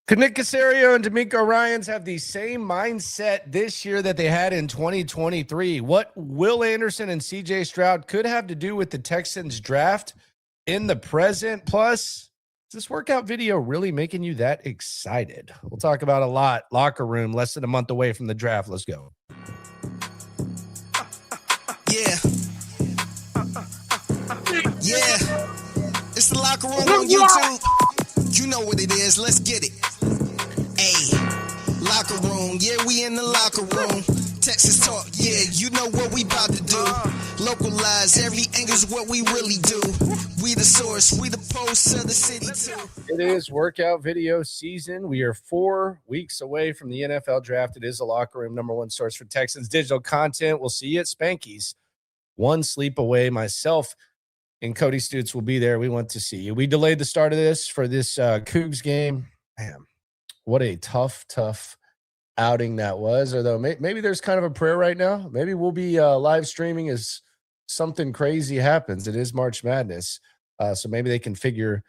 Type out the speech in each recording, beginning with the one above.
Could Nick Caserio and DeMeco Ryans have the same mindset this year that they had in 2023? What Will Anderson and CJ Stroud could have to do with the Texans draft in the present? Plus, is this workout video really making you that excited? We'll talk about a lot. Locker room, less than a month away from the draft. Let's go. Yeah. It's the Locker Room on YouTube. You know what it is. Let's get it. Hey, Locker Room. Yeah, we in the locker room. Texas talk. Yeah, you know what we about to do. Localize every angle's what we really do. We the source. We the pulse of the city too. It is workout video season. We are 4 weeks away from the NFL draft. It is the Locker Room, #1 source for Texans digital content. We'll see you at Spanky's. One sleep away. Myself and Cody Stoots will be there. We want to see you. We delayed the start of this for this Cougs game. Man, what a tough outing that was. Although maybe there's kind of a prayer right now. Maybe we'll be live streaming as something crazy happens. It is March Madness. So maybe they can figure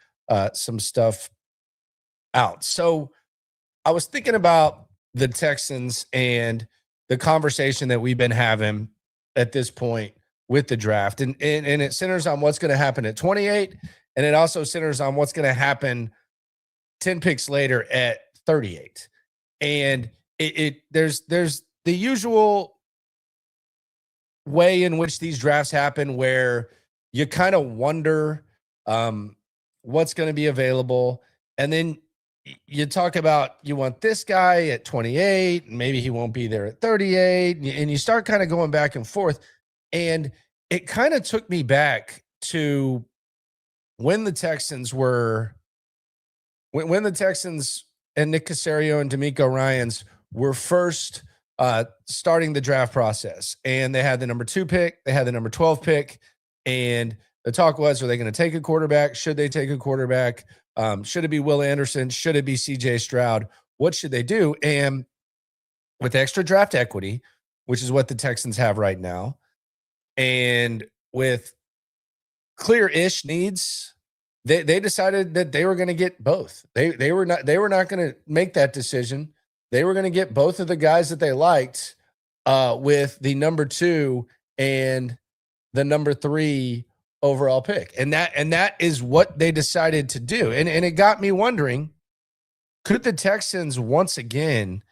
some stuff out. So I was thinking about the Texans and the conversation that we've been having at this point with the draft. And it centers on what's going to happen at 28. And it also centers on what's going to happen 10 picks later at 38. And there's the usual way in which these drafts happen where you kind of wonder what's going to be available. And then you talk about you want this guy at 28, and maybe he won't be there at 38. And you start kind of going back and forth. And it kind of took me back to when the Texans were when the Texans and Nick Caserio and DeMeco Ryans were first starting the draft process. And they had the number 2 pick, they had the number 12 pick, and the talk was, are they going to take a quarterback? Should they take a quarterback? Should it be Will Anderson? Should it be CJ Stroud? What should they do? And with extra draft equity, which is what the Texans have right now, and with clear-ish needs, they decided that they were going to get both. They were not going to make that decision. They were going to get both of the guys that they liked with the number 2 and the number 3 overall pick. And that is what they decided to do. And it got me wondering, could the Texans once again,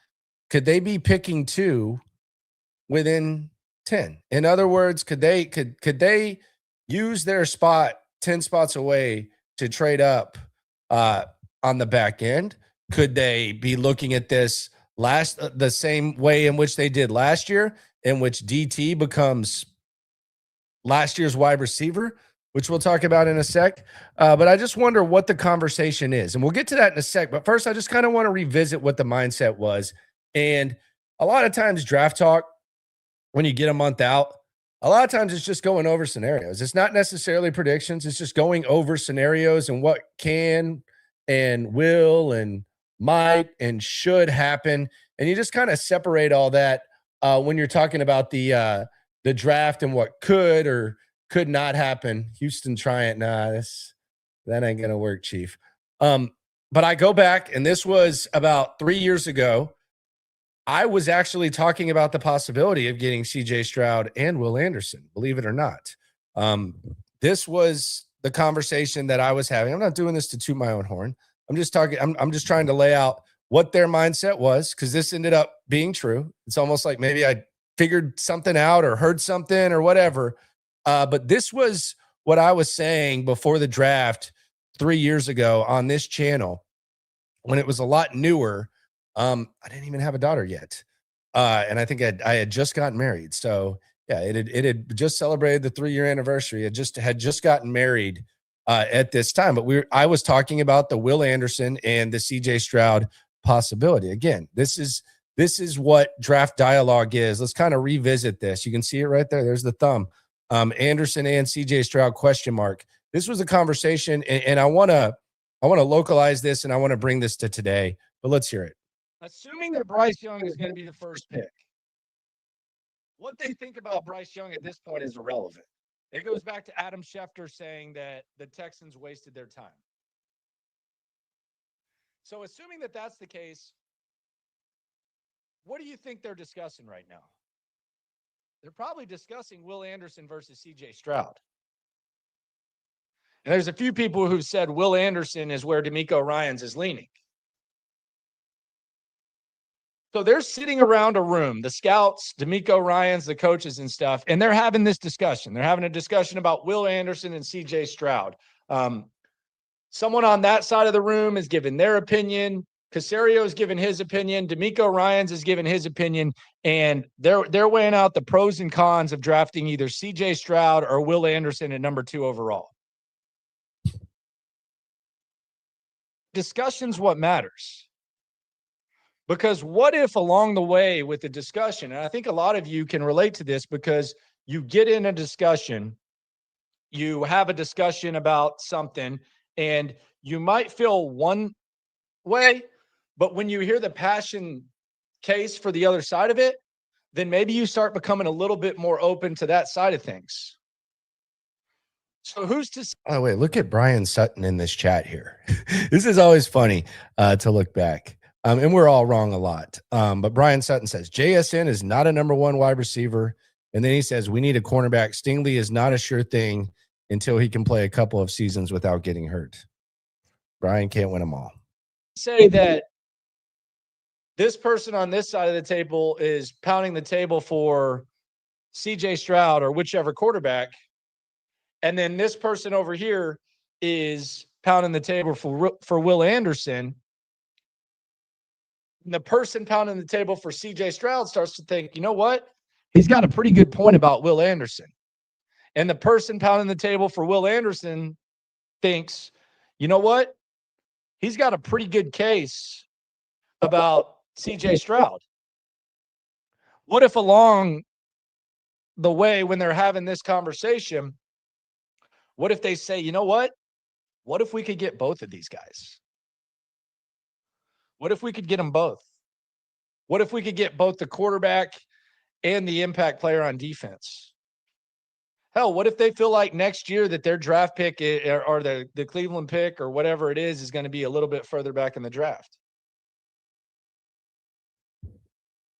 could they be picking 2 within 10? In other words, could they use their spot 10 spots away to trade up on the back end? Could they be looking at this the same way in which they did last year, in which DT becomes last year's wide receiver, which we'll talk about in a sec. But I just wonder what the conversation is. And we'll get to that in a sec. But first, I just kind of want to revisit what the mindset was. And a lot of times draft talk, when you get a month out, a lot of times it's just going over scenarios. It's not necessarily predictions. It's just going over scenarios and what can and will and might and should happen. And you just kind of separate all that when you're talking about the draft and what could or could not happen. Houston trying, that ain't going to work, Chief. But I go back, and this was about 3 years ago. I was actually talking about the possibility of getting CJ Stroud and Will Anderson, believe it or not. This was the conversation that I was having. I'm not doing this to toot my own horn. I'm just trying to lay out what their mindset was, because this ended up being true. It's almost like maybe I figured something out or heard something or whatever. But this was what I was saying before the draft 3 years ago on this channel, when it was a lot newer. I didn't even have a daughter yet. And I think I had just gotten married. So yeah, it had just celebrated the 3-year anniversary. It had just gotten married at this time. But I was talking about the Will Anderson and the CJ Stroud possibility. Again, this is what draft dialogue is. Let's kind of revisit this. You can see it right there. There's the thumb. Anderson and CJ Stroud ? This was a conversation, and I want to localize this, and I want to bring this to today. But let's hear it. Assuming that Bryce Young is going to be the first pick, what they think about Bryce Young at this point is irrelevant. It goes back to Adam Schefter saying that the Texans wasted their time. So assuming that that's the case, what do you think they're discussing right now? They're probably discussing Will Anderson versus CJ Stroud. And there's a few people who've said Will Anderson is where DeMeco Ryans is leaning. So they're sitting around a room, the scouts, DeMeco Ryans, the coaches and stuff, and they're having this discussion. They're having a discussion about Will Anderson and CJ Stroud. Someone on that side of the room is giving their opinion. Caserio is giving his opinion. DeMeco Ryans is giving his opinion. And they're weighing out the pros and cons of drafting either CJ Stroud or Will Anderson at number 2 overall. Discussion's what matters. Because what if along the way with the discussion, and I think a lot of you can relate to this because you get in a discussion, you have a discussion about something, and you might feel one way, but when you hear the passion case for the other side of it, then maybe you start becoming a little bit more open to that side of things. So who's to say? Oh, wait, look at Brian Sutton in this chat here. This is always funny to look back. And we're all wrong a lot. But Brian Sutton says, JSN is not a number 1 wide receiver. And then he says, we need a cornerback. Stingley is not a sure thing until he can play a couple of seasons without getting hurt. Brian can't win them all. Say that this person on this side of the table is pounding the table for CJ Stroud or whichever quarterback. And then this person over here is pounding the table for Will Anderson. And the person pounding the table for CJ Stroud starts to think, you know what? He's got a pretty good point about Will Anderson. And the person pounding the table for Will Anderson thinks, you know what? He's got a pretty good case about CJ Stroud. What if along the way when they're having this conversation, what if they say, you know what? What if we could get both of these guys? What if we could get them both? What if we could get both the quarterback and the impact player on defense? Hell, what if they feel like next year that their draft pick or the Cleveland pick or whatever it is going to be a little bit further back in the draft?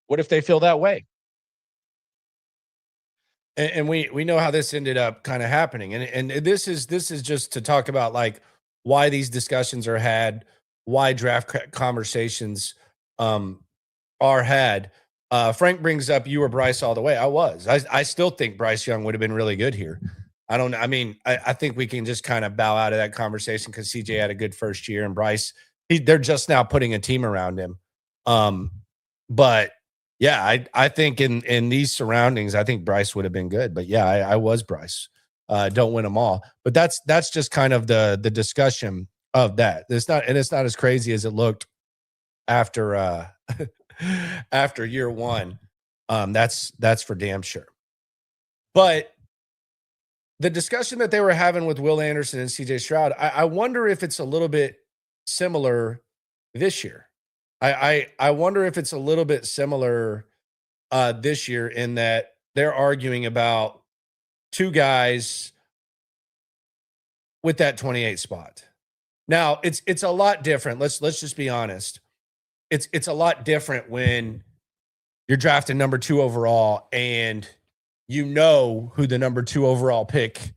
What if they feel that way? And we know how this ended up kind of happening. And this is just to talk about like why these discussions are had, why draft conversations are had. Frank brings up you were Bryce all the way. I was. I still think Bryce Young would have been really good here. I think we can just kind of bow out of that conversation because CJ had a good first year and Bryce, they're just now putting a team around him. But yeah, I think in these surroundings, I think Bryce would have been good. But yeah, I was Bryce. Don't win them all. But that's just kind of the discussion of that. It's not as crazy as it looked after after year one. That's for damn sure. But the discussion that they were having with Will Anderson and CJ Stroud, I wonder if it's a little bit similar this year. I wonder if it's a little bit similar this year in that they're arguing about two guys with that 28 spot. Now it's a lot different. Let's just be honest. It's a lot different when you're drafting number 2 overall and you know who the number 2 overall pick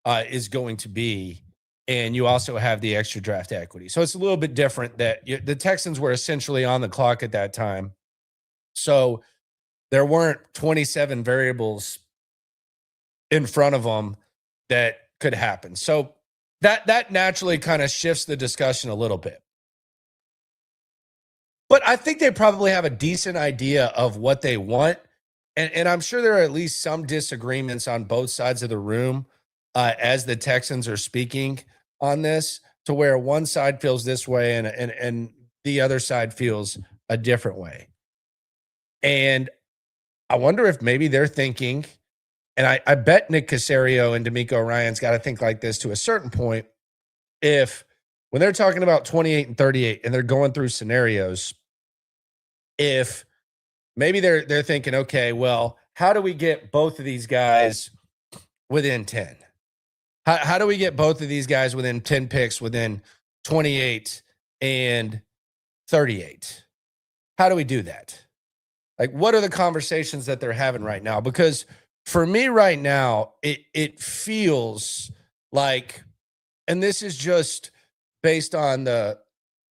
is going to be. And you also have the extra draft equity. So it's a little bit different that the Texans were essentially on the clock at that time. So there weren't 27 variables in front of them that could happen. So that naturally kind of shifts the discussion a little bit. But I think they probably have a decent idea of what they want. And I'm sure there are at least some disagreements on both sides of the room as the Texans are speaking on this, to where one side feels this way and the other side feels a different way. And I wonder if maybe they're thinking, and I bet Nick Caserio and DeMeco Ryans got to think like this to a certain point, if when they're talking about 28 and 38 and they're going through scenarios, if maybe they're thinking, okay, well, how do we get both of these guys within 10? How do we get both of these guys within 10 picks, within 28 and 38. How do we do that? Like, what are the conversations that they're having right now? Because for me right now, it feels like, and this is just based on the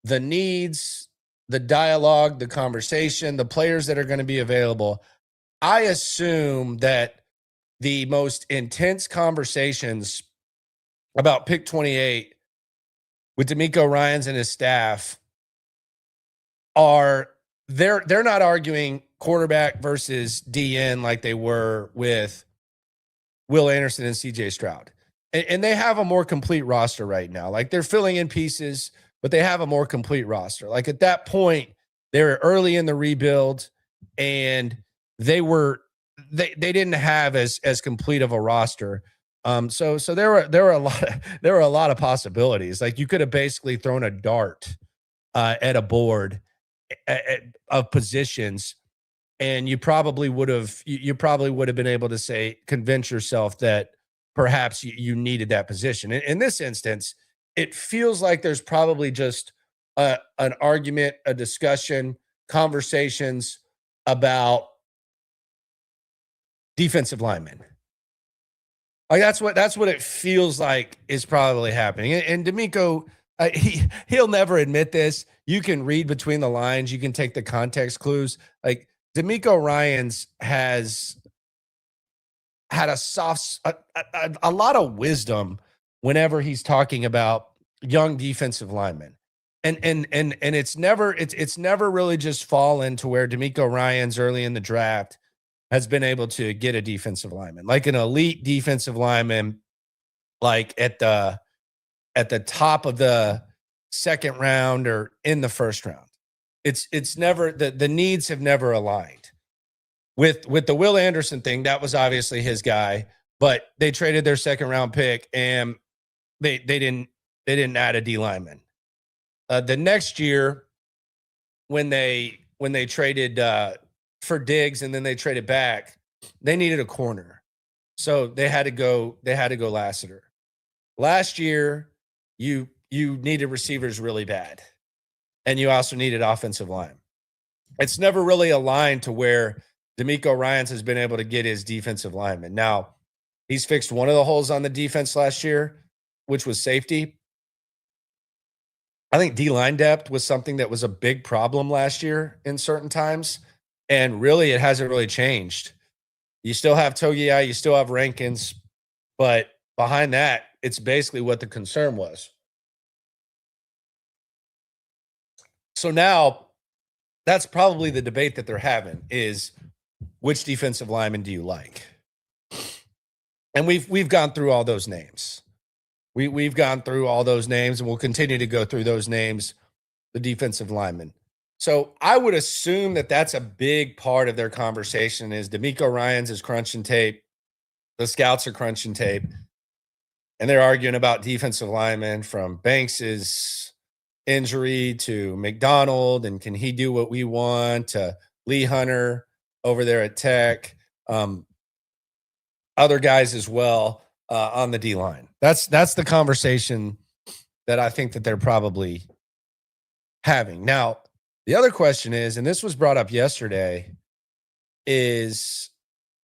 needs, the dialogue, the conversation, the players that are going to be available. I assume that the most intense conversations about pick 28 with DeMeco Ryans and his staff are they're not arguing quarterback versus DN like they were with Will Anderson and CJ Stroud. And they have a more complete roster right now. Like, they're filling in pieces, but they have a more complete roster. Like, at that point, they were early in the rebuild, and they didn't have as complete of a roster. So there were a lot of possibilities. Like, you could have basically thrown a dart at a board of positions, and you probably would have been able to convince yourself that perhaps you needed that position. In this instance, it feels like there's probably just an argument, a discussion, conversations about defensive linemen. Like, that's what it feels like is probably happening. And DeMeco, he'll never admit this. You can read between the lines. You can take the context clues. Like, DeMeco Ryans has had a lot of wisdom whenever he's talking about young defensive linemen. And it's never really just fallen to where DeMeco Ryans early in the draft has been able to get a defensive lineman, like an elite defensive lineman, like at the top of the second round or in the first round. It's never, the needs have never aligned. With the Will Anderson thing, that was obviously his guy, but they traded their second round pick and they didn't add a D lineman. The next year, when they traded for Diggs and then they traded back, they needed a corner, so they had to go Lassiter. Last year, you needed receivers really bad, and you also needed offensive line. It's never really aligned to where DeMeco Ryans has been able to get his defensive lineman. Now, he's fixed one of the holes on the defense last year, which was safety. I think D-line depth was something that was a big problem last year in certain times, and really it hasn't really changed. You still have Togiai, you still have Rankins, but behind that, it's basically what the concern was. So now that's probably the debate that they're having is, which defensive lineman do you like? And we've gone through all those names. We've gone through all those names, and we'll continue to go through those names, the defensive linemen. So I would assume that that's a big part of their conversation is DeMeco Ryans is crunching tape. The scouts are crunching tape, and they're arguing about defensive linemen, from Banks's injury to McDonald, and can he do what we want, to Lee Hunter over there at Tech, other guys as well on the D-line. That's the conversation that I think that they're probably having. Now, the other question is, and this was brought up yesterday, is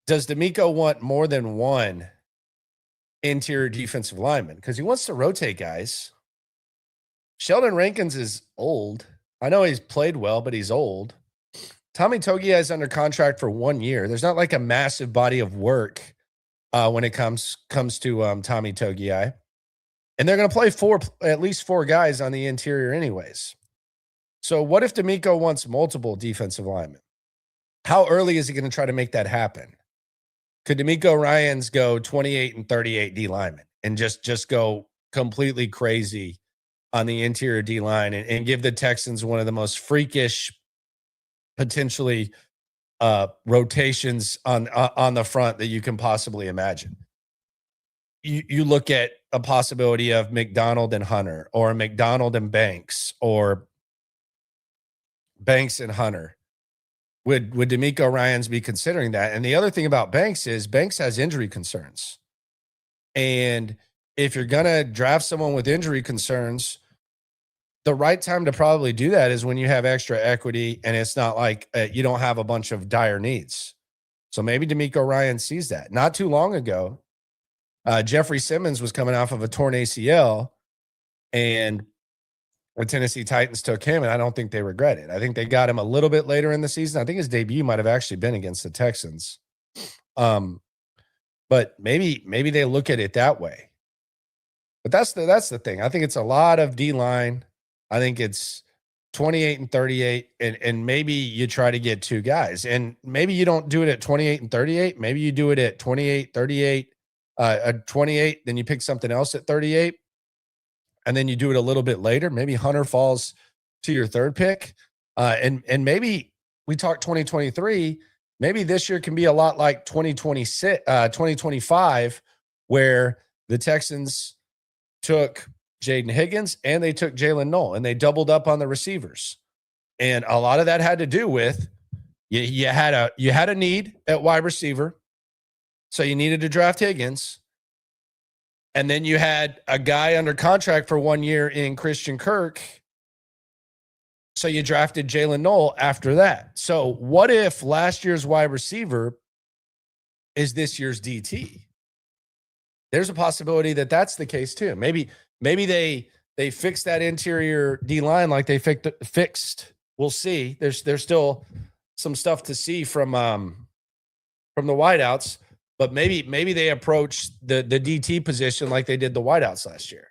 does DeMeco want more than one interior defensive lineman? Because he wants to rotate guys. Sheldon Rankins is old. I know he's played well, but he's old. Tommy Togiai is under contract for 1 year. There's not like a massive body of work when it comes to Tommy Togiai. And they're going to play at least four guys on the interior anyways. So what if DeMeco wants multiple defensive linemen? How early is he going to try to make that happen? Could DeMeco Ryans go 28 and 38 D linemen and just go completely crazy on the interior D line and give the Texans one of the most freakish, potentially rotations on the front that you can possibly imagine? You look at a possibility of McDonald and Hunter, or McDonald and Banks, or Banks and Hunter. Would DeMeco Ryans be considering that? And the other thing about Banks is Banks has injury concerns. And if you're going to draft someone with injury concerns, the right time to probably do that is when you have extra equity and it's not like you don't have a bunch of dire needs. So maybe DeMeco Ryan sees that. Not too long ago, Jeffrey Simmons was coming off of a torn ACL, and the Tennessee Titans took him, and I don't think they regret it. I think they got him a little bit later in the season. I think his debut might have actually been against the Texans. But maybe they look at it that way. But that's the thing. I think it's a lot of D-line. I think it's 28 and 38, and maybe you try to get two guys. And maybe you don't do it at 28 and 38. Maybe you do it at 28, 38, 28, then you pick something else at 38. And then you do it a little bit later. Maybe Hunter falls to your third pick. And maybe we talk 2023. Maybe this year can be a lot like 2025, where the Texans took Jaden Higgins and they took Jalen Noel, and they doubled up on the receivers. And a lot of that had to do with you had a need at wide receiver, so you needed to draft Higgins. And then you had a guy under contract for 1 year in Christian Kirk. So you drafted Jalen Noel after that. So what if last year's wide receiver is this year's DT? There's a possibility that that's the case too. Maybe they fixed that interior D line like they fixed. We'll see. There's still some stuff to see from the wideouts. But maybe they approach the DT position like they did the wideouts last year.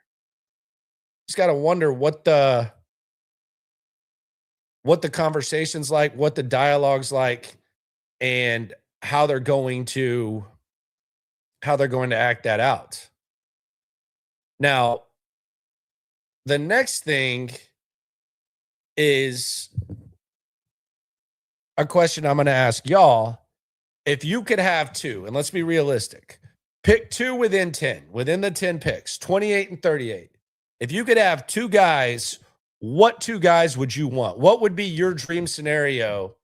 Just got to wonder what the conversation's like, what the dialogue's like, and how they're going to act that out. Now, the next thing is a question I'm going to ask y'all. If you could have two, and let's be realistic, pick two within the 10 picks, 28 and 38. If you could have two guys, what two guys would you want? What would be your dream scenario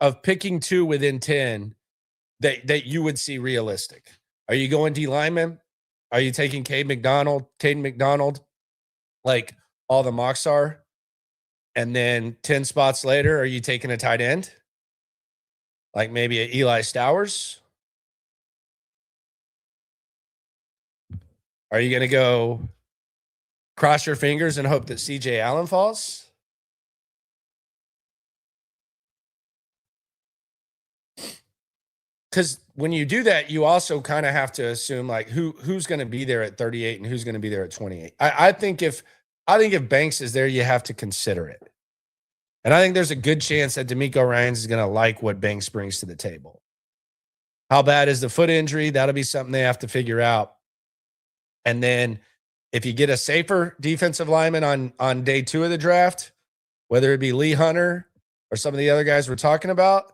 of picking two within 10 that you would see realistic? Are you going D lineman? Are you taking Caden McDonald, like all the mocks are? And then 10 spots later, are you taking a tight end? Like maybe a Eli Stowers? Are you going to go cross your fingers and hope that CJ Allen falls? Because when you do that, you also kind of have to assume like who's going to be there at 38 and who's going to be there at 28. I think if Banks is there, you have to consider it. And I think there's a good chance that DeMeco Ryans is going to like what Banks brings to the table. How bad is the foot injury? That'll be something they have to figure out. And then if you get a safer defensive lineman on day 2 of the draft, whether it be Lee Hunter or some of the other guys we're talking about,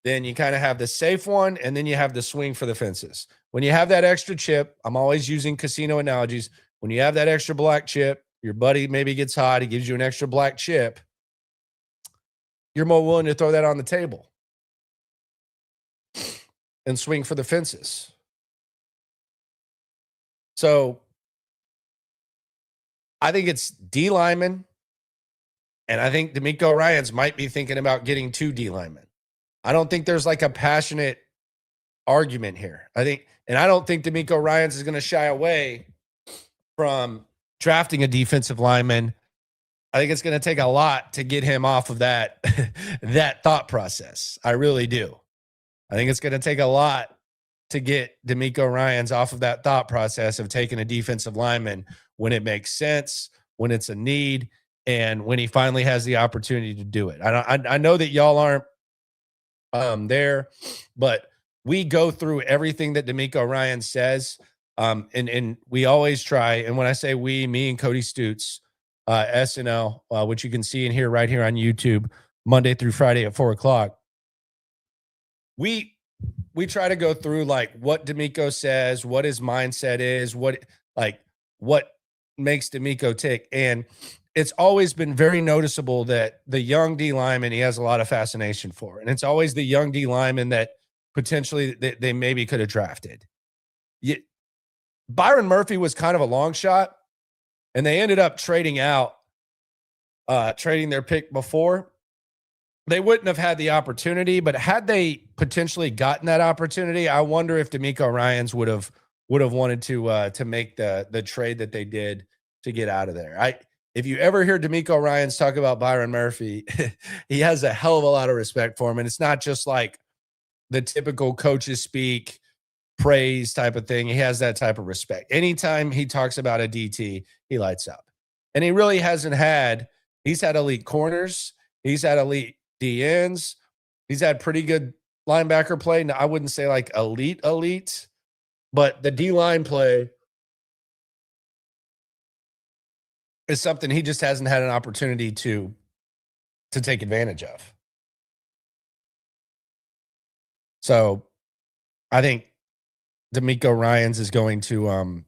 then you kind of have the safe one, and then you have the swing for the fences. When you have that extra chip, I'm always using casino analogies. When you have that extra black chip, your buddy maybe gets hot, he gives you an extra black chip, you're more willing to throw that on the table and swing for the fences. So I think it's D lineman, and I think DeMeco Ryans might be thinking about getting 2 D linemen. I don't think there's like a passionate argument here. I don't think DeMeco Ryans is going to shy away from drafting a defensive lineman. I think it's going to take a lot to get him off of that thought process. I really do. I think it's going to take a lot to get DeMeco Ryans off of that thought process of taking a defensive lineman when it makes sense, when it's a need, and when he finally has the opportunity to do it. I know that y'all aren't there, but we go through everything that DeMeco Ryans says, and we always try. And when I say we, me and Cody Stoots, SNL, which you can see and hear right here on YouTube, Monday through Friday at 4:00. We try to go through like what DeMeco says, what his mindset is, what makes DeMeco tick. And it's always been very noticeable that the young D lineman he has a lot of fascination for. And it's always the young D lineman that potentially they maybe could have drafted. Byron Murphy was kind of a long shot, and they ended up trading out trading their pick before, they wouldn't have had the opportunity. But had they potentially gotten that opportunity, I wonder if DeMeco Ryans would have wanted to make the trade that they did to get out of there. If you ever hear DeMeco Ryans talk about Byron Murphy, he has a hell of a lot of respect for him, and it's not just like the typical coaches speak praise type of thing. He has that type of respect. Anytime he talks about a DT, he lights up. And he really hasn't had, he's had elite corners. He's had elite DNs. He's had pretty good linebacker play. Now, I wouldn't say like elite, but the D-line play is something he just hasn't had an opportunity to take advantage of. So I think DeMeco Ryans is going to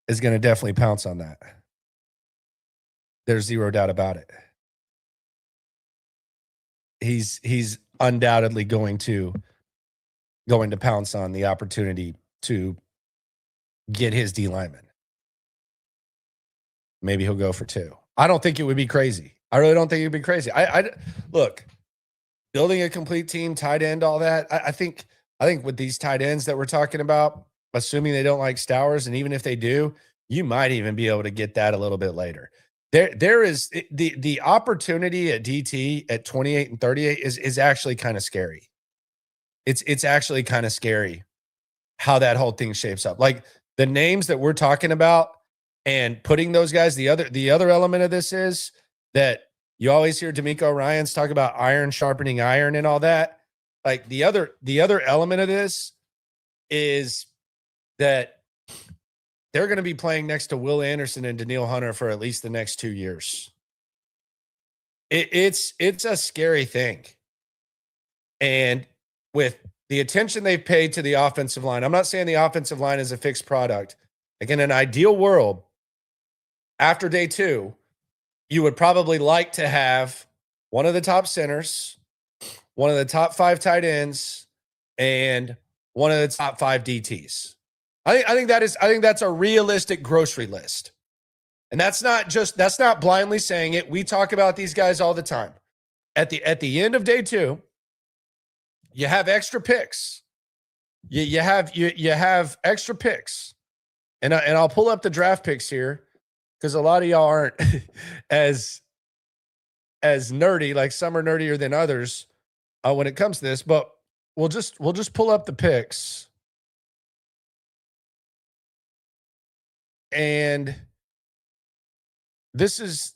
definitely pounce on that. There's zero doubt about it. He's undoubtedly going to pounce on the opportunity to get his D lineman. Maybe he'll go for 2. I don't think it would be crazy. I really don't think it would be crazy. I look, building a complete team, tight end, all that. I think with these tight ends that we're talking about, assuming they don't like Stowers, and even if they do, you might even be able to get that a little bit later. There is the opportunity at DT at 28 and 38 is actually kind of scary. It's actually kind of scary how that whole thing shapes up. Like the names that we're talking about and putting those guys, the other element of this is that you always hear DeMeco Ryans talk about iron sharpening iron and all that. Like the other element of this is that they're going to be playing next to Will Anderson and Danielle Hunter for at least the next 2 years. It's a scary thing. And with the attention they've paid to the offensive line, I'm not saying the offensive line is a fixed product. Like in an ideal world, after day 2, you would probably like to have one of the top centers, one of the top 5 tight ends, and one of the top 5 DTs. I think that's a realistic grocery list. And that's not blindly saying it. We talk about these guys all the time. At the end of day 2, you have extra picks. You have extra picks. And I'll pull up the draft picks here because a lot of y'all aren't as nerdy. Like some are nerdier than others when it comes to this. But we'll just pull up the picks. And this is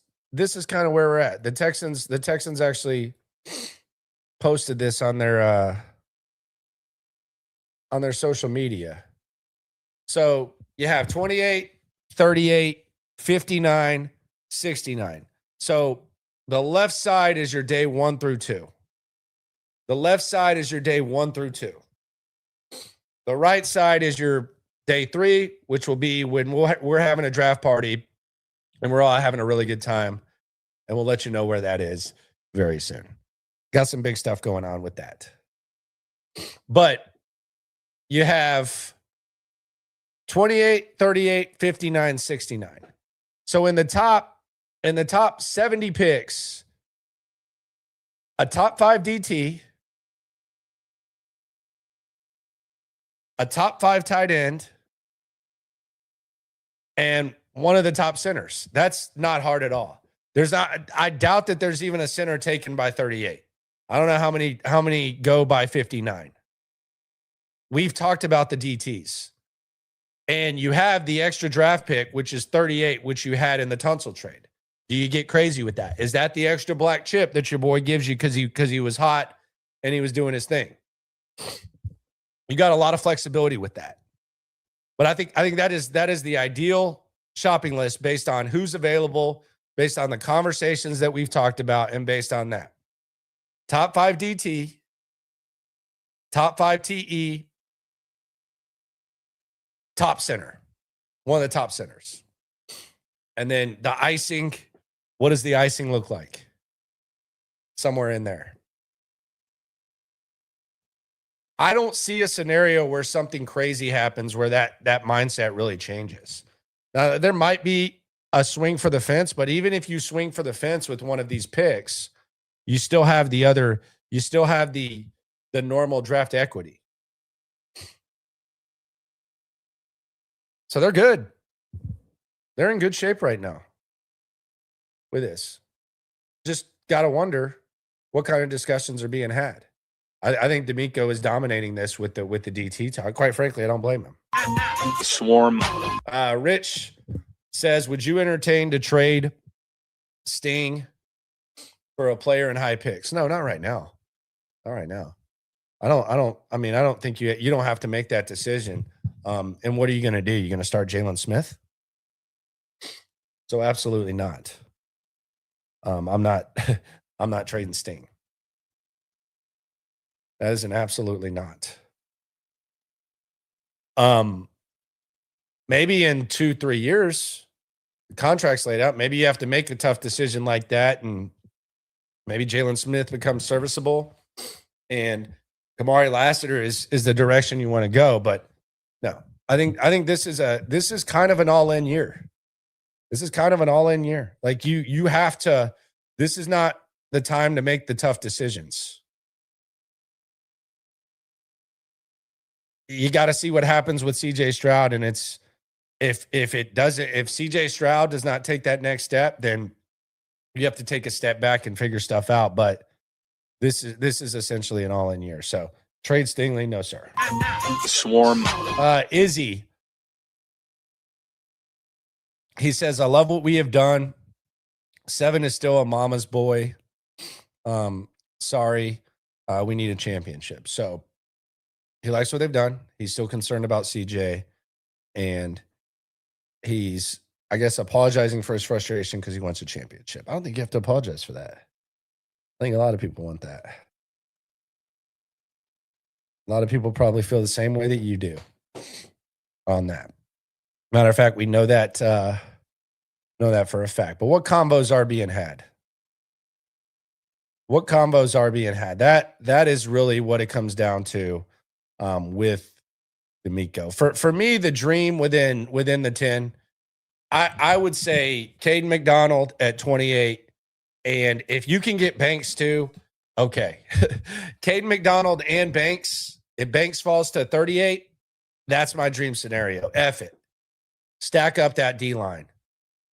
kind of where we're at. The Texans actually posted this on their social media. So you have 28, 38, 59, 69. So the left side is your day 1 through 2. The left side is your day 1 through 2. The right side is your day 3, which will be when we're having a draft party and we're all having a really good time. And we'll let you know where that is very soon. Got some big stuff going on with that. But you have 28, 38, 59, 69. So in the top 70 picks, a top 5 DT, a top 5 tight end, and one of the top centers. That's not hard at all. I doubt that there's even a center taken by 38. I don't know how many go by 59. We've talked about the DTs. And you have the extra draft pick, which is 38, which you had in the Tunsil trade. Do you get crazy with that? Is that the extra black chip that your boy gives you because he was hot and he was doing his thing? You got a lot of flexibility with that. But I think that is the ideal shopping list based on who's available, based on the conversations that we've talked about, and based on that. Top 5 DT, top 5 TE, top center, one of the top centers. And then the icing, what does the icing look like? Somewhere in there. I don't see a scenario where something crazy happens where that mindset really changes. There might be a swing for the fence, but even if you swing for the fence with one of these picks, you still have the normal draft equity. So they're good. They're in good shape right now with this. Just got to wonder what kind of discussions are being had. I think DeMeco is dominating this with the DT talk. Quite frankly, I don't blame him. Swarm. Rich says, would you entertain to trade Sting for a player in high picks? No, not right now. Not right now. I don't think you don't have to make that decision. And what are you going to do? You're going to start Jalen Smith? So absolutely not. I'm not trading Sting. That is an absolutely not. Maybe in 2-3 years, the contract's laid out. Maybe you have to make a tough decision like that, and maybe Jalen Smith becomes serviceable, and Kamari Lassiter is the direction you want to go. But no, I think this is kind of an all-in year. This is kind of an all-in year. Like you have to. This is not the time to make the tough decisions. You got to see what happens with CJ Stroud, and it's if CJ Stroud does not take that next step, then you have to take a step back and figure stuff out. But this is essentially an all-in year. So trade Stingley, no sir. Swarm. Izzy, he says, I love what we have done. 7 is still a mama's boy. Sorry, we need a championship. So he likes what they've done. He's still concerned about CJ, and he's, I guess, apologizing for his frustration because he wants a championship. I don't think you have to apologize for that. I think a lot of people want that. A lot of people probably feel the same way that you do on that. Matter of fact, we know that for a fact. But what combos are being had? What combos are being had? That is really what it comes down to with DeMeco. For me, the dream within the 10, I would say Caden McDonald at 28. And if you can get Banks too, okay. Caden McDonald and Banks, if Banks falls to 38, that's my dream scenario. F it. Stack up that D-line.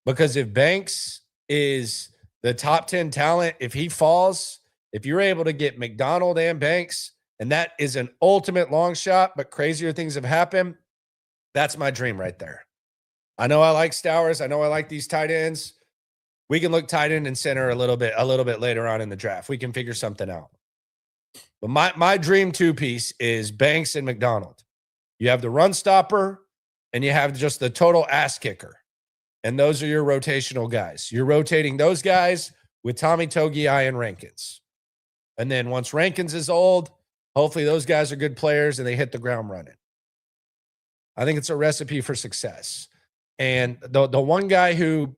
Because if Banks is the top 10 talent, if he falls, if you're able to get McDonald and Banks, and that is an ultimate long shot, but crazier things have happened, that's my dream right there. I know I like Stowers. I know I like these tight ends. We can look tight end and center a little bit later on in the draft. We can figure something out. But my dream two-piece is Banks and McDonald. You have the run stopper, and you have just the total ass kicker. And those are your rotational guys. You're rotating those guys with Tommy Togiai and Rankins. And then once Rankins is old, hopefully those guys are good players and they hit the ground running. I think it's a recipe for success. And the one guy who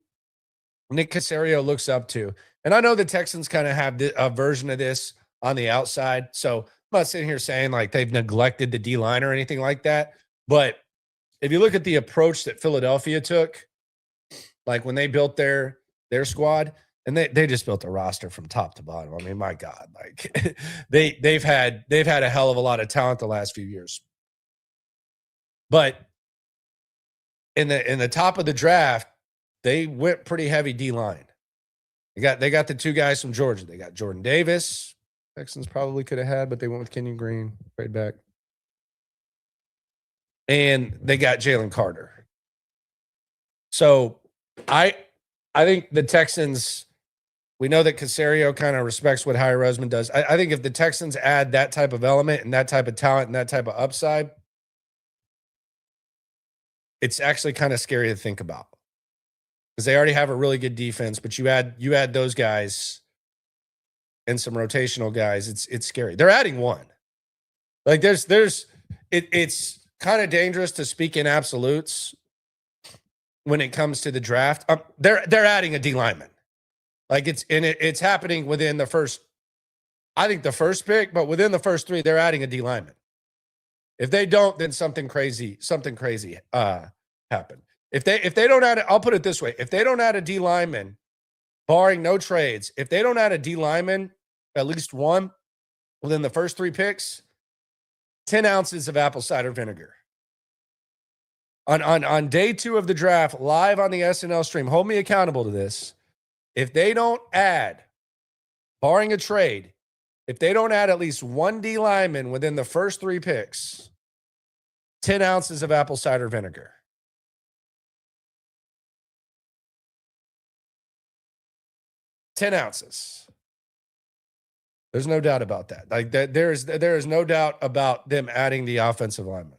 Nick Caserio looks up to, and I know the Texans kind of have a version of this on the outside, so I'm not sitting here saying like they've neglected the D-line or anything like that, but if you look at the approach that Philadelphia took, like when they built their squad, and they just built a roster from top to bottom. I mean, my God, like they've had a hell of a lot of talent the last few years. But in the top of the draft, they went pretty heavy D-line. They got the two guys from Georgia. They got Jordan Davis. Texans probably could have had, but they went with Kenyon Green, trade back. And they got Jalen Carter. So I think the Texans, we know that Caserio kind of respects what Howie Roseman does. I think if the Texans add that type of element and that type of talent and that type of upside, it's actually kind of scary to think about. Because they already have a really good defense, but you add those guys and some rotational guys, it's scary. They're adding one. Like it's kind of dangerous to speak in absolutes when it comes to the draft. They're adding a D lineman. Like it's happening within the first, I think the first pick, but within the first 3, they're adding a D lineman. If they don't, then something crazy happened. If they don't add, I'll put it this way: if they don't add a D lineman, barring no trades, if they don't add a D lineman, at least one within the first 3 picks, 10 ounces of apple cider vinegar. On day 2 of the draft, live on the SNL stream, hold me accountable to this. If they don't add, barring a trade, if they don't add at least one D lineman within the first 3 picks, 10 ounces of apple cider vinegar. $10 ounces. There's no doubt about that. Like that, there is no doubt about them adding the offensive lineman.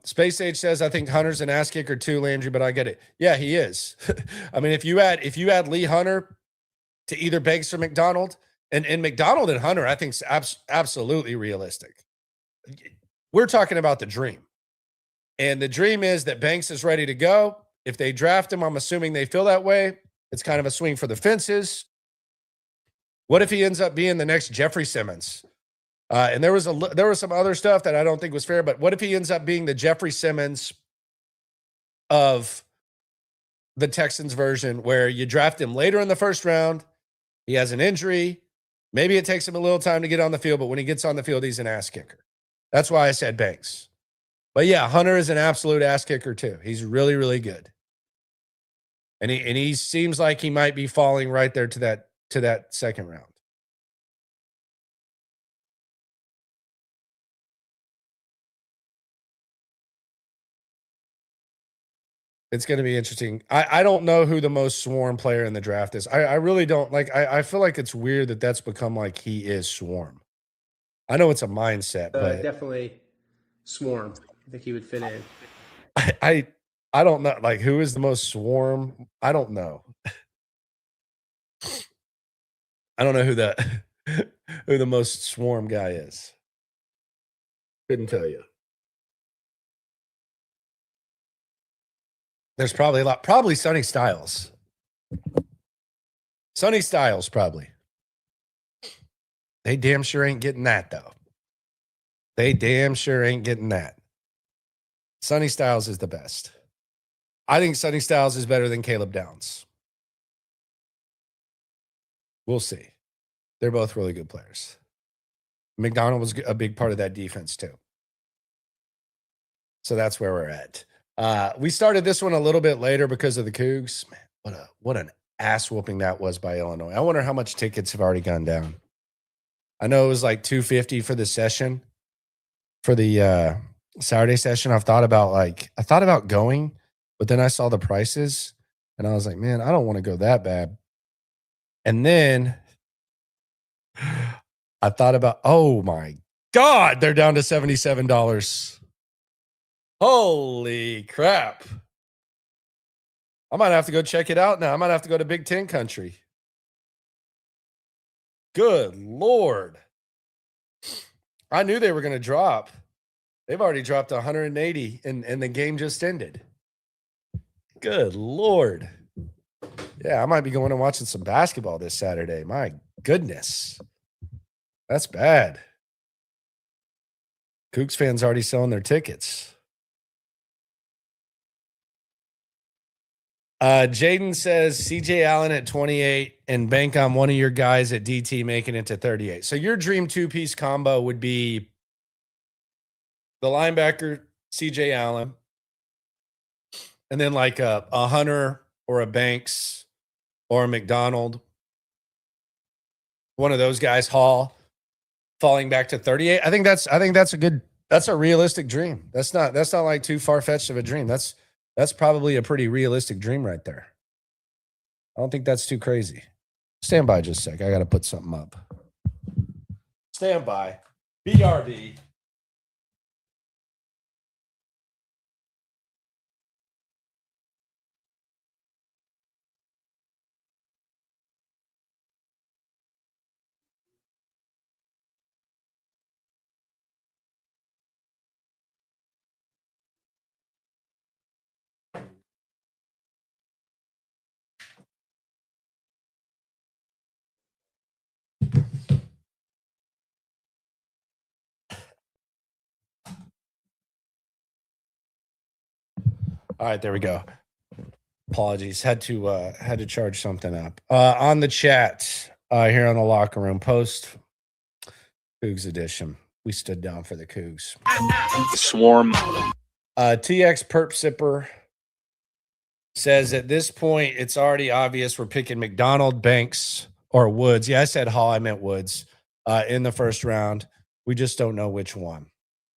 Space Age says, I think Hunter's an ass kicker too, Landry, but I get it. Yeah, he is. I mean, if you add Lee Hunter to either Banks or McDonald, and McDonald and Hunter, I think is absolutely realistic. We're talking about the dream. And the dream is that Banks is ready to go. If they draft him, I'm assuming they feel that way. It's kind of a swing for the fences. What if he ends up being the next Jeffrey Simmons? And there was some other stuff that I don't think was fair, but what if he ends up being the Jeffrey Simmons of the Texans version, where you draft him later in the first round, he has an injury, maybe it takes him a little time to get on the field, but when he gets on the field, he's an ass kicker. That's why I said Banks. But yeah, Hunter is an absolute ass kicker too. He's really, really good. And he seems like he might be falling right there to that second round. It's going to be interesting. I don't know who the most swarm player in the draft is. I really don't. Like, I feel like it's weird that that's become like he is swarm. I know it's a mindset, but definitely swarm. I think he would fit in. I don't know. Like, who is the most swarm? I don't know. I don't know who the most swarm guy is. Couldn't tell you. There's probably a lot. Probably Sonny Styles. Sonny Styles, probably. They damn sure ain't getting that, though. They damn sure ain't getting that. Sonny Styles is the best. I think Sonny Styles is better than Caleb Downs. We'll see. They're both really good players. McDonald was a big part of that defense, too. So that's where we're at. We started this one a little bit later because of the Cougs. Man, what an ass whooping that was by Illinois. I wonder how much tickets have already gone down. I know it was like $250 for the session, for the Saturday session. I thought about going, but then I saw the prices and I was like, man, I don't want to go that bad. And then I thought about, oh my God, they're down to $77. Holy crap. I might have to go check it out now. I might have to go to Big Ten country. Good Lord. I knew they were going to drop. They've already dropped 180 and the game just ended. Good Lord. Yeah, I might be going and watching some basketball this Saturday. My goodness. That's bad. Cougs fans already selling their tickets. Jaden says CJ Allen at 28 and bank on one of your guys at DT making it to 38. So your dream 2-piece combo would be the linebacker, CJ Allen, and then like a Hunter or a Banks or a McDonald. One of those guys, Hall, falling back to 38. I think that's a realistic dream. That's not like too far-fetched of a dream. That's probably a pretty realistic dream right there. I don't think that's too crazy. Stand by just a sec. I got to put something up. Stand by. BRB. All right, there we go. Apologies. Had to charge something up. On the chat here on the locker room post Cougs edition. We stood down for the Cougs. Swarm. TX Perp Sipper says at this point it's already obvious we're picking McDonald, Banks, or Woods. Yeah, I said Hall, I meant Woods in the first round. We just don't know which one.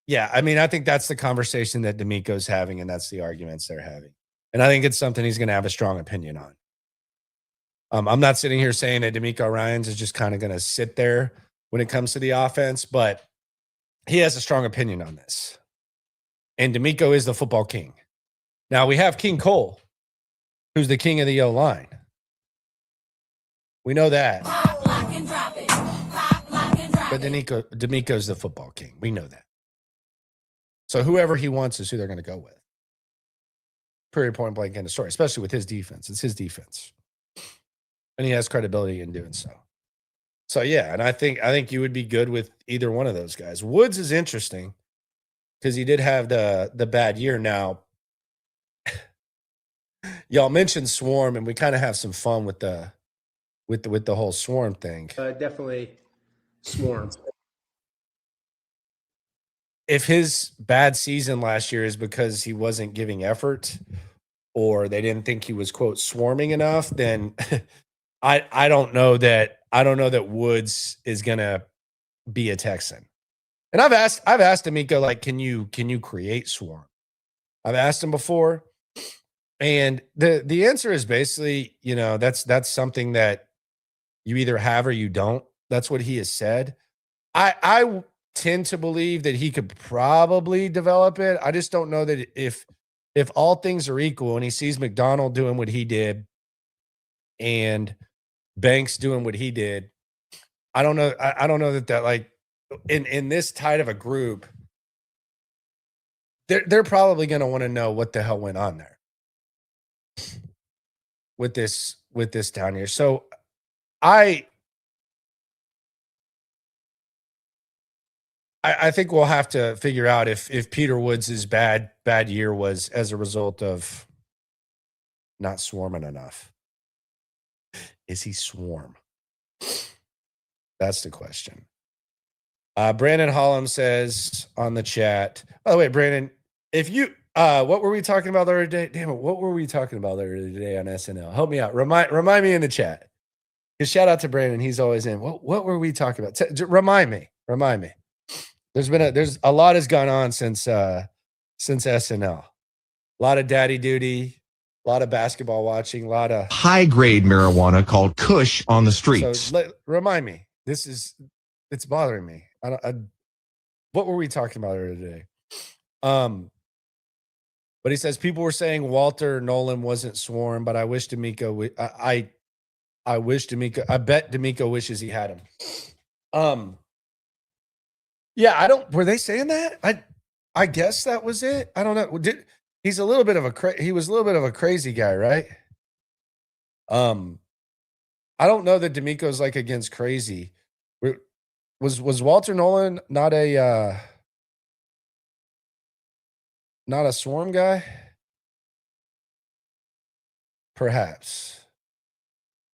Yeah, I mean, I think that's the conversation that DeMeco's having, and that's the arguments they're having. And I think it's something he's going to have a strong opinion on. I'm not sitting here saying that DeMeco Ryans is just kind of going to sit there when it comes to the offense, but he has a strong opinion on this. And DeMeco is the football king. Now, we have King Cole, who's the king of the O-line. We know that. But DeMeco's the football king. We know that. So whoever he wants is who they're going to go with. Period, point blank, end of story, especially with his defense. It's his defense. And he has credibility in doing so. So, yeah, and I think you would be good with either one of those guys. Woods is interesting because he did have the bad year. Now, y'all mentioned Swarm, and we kind of have some fun with the whole Swarm thing. Definitely Swarm. If his bad season last year is because he wasn't giving effort or they didn't think he was, quote, swarming enough, then I don't know that Woods is gonna be a Texan. And I've asked DeMeco, like, can you create swarm? I've asked him before, and the answer is basically, that's something that you either have or you don't. That's what he has said. I tend to believe that he could probably develop it. I just don't know that if all things are equal and he sees McDonald doing what he did and Banks doing what he did, I don't know. I don't know that like in this tight of a group, they're probably going to want to know what the hell went on there with this down here. So I think we'll have to figure out if Peter Woods' bad year was as a result of not swarming enough. Is he swarm? That's the question. Brandon Hollum says on the chat, by the way, Brandon, if you what were we talking about the other day? Damn it, what were we talking about the other day on SNL? Help me out. Remind me in the chat. Because shout out to Brandon, he's always in. What were we talking about? Remind me. There's a lot has gone on since SNL. A lot of daddy duty, a lot of basketball watching, a lot of high grade marijuana called Kush on the streets. So remind me. It's bothering me. What were we talking about earlier today? But he says people were saying Walter Nolan wasn't sworn, but I wish DeMeco. I wish DeMeco. I bet DeMeco wishes he had him. Yeah, I don't. Were they saying that? I guess that was it. I don't know. He's a little bit of he was a little bit of a crazy guy, right? I don't know that DeMeco's like against crazy. Was Walter Nolan not a swarm guy? Perhaps.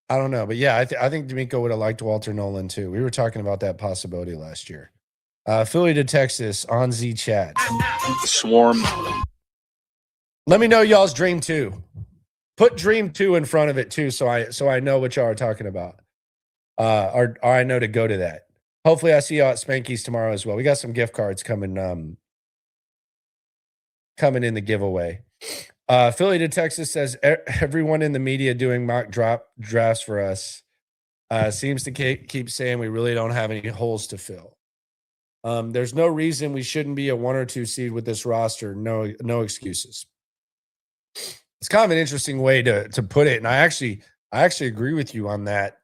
I don't know, but yeah, I think DeMeco would have liked Walter Nolan too. We were talking about that possibility last year. Philly to Texas on Z chat. Swarm. Let me know y'all's dream 2. Put dream 2 in front of it too, so I know what y'all are talking about. Or I know to go to that. Hopefully I see y'all at Spanky's tomorrow as well. We got some gift cards coming in the giveaway. Philly to Texas says everyone in the media doing mock drafts for us seems to keep saying we really don't have any holes to fill. There's no reason we shouldn't be a 1 or 2 seed with this roster. No excuses. It's kind of an interesting way to put it, and I actually agree with you on that.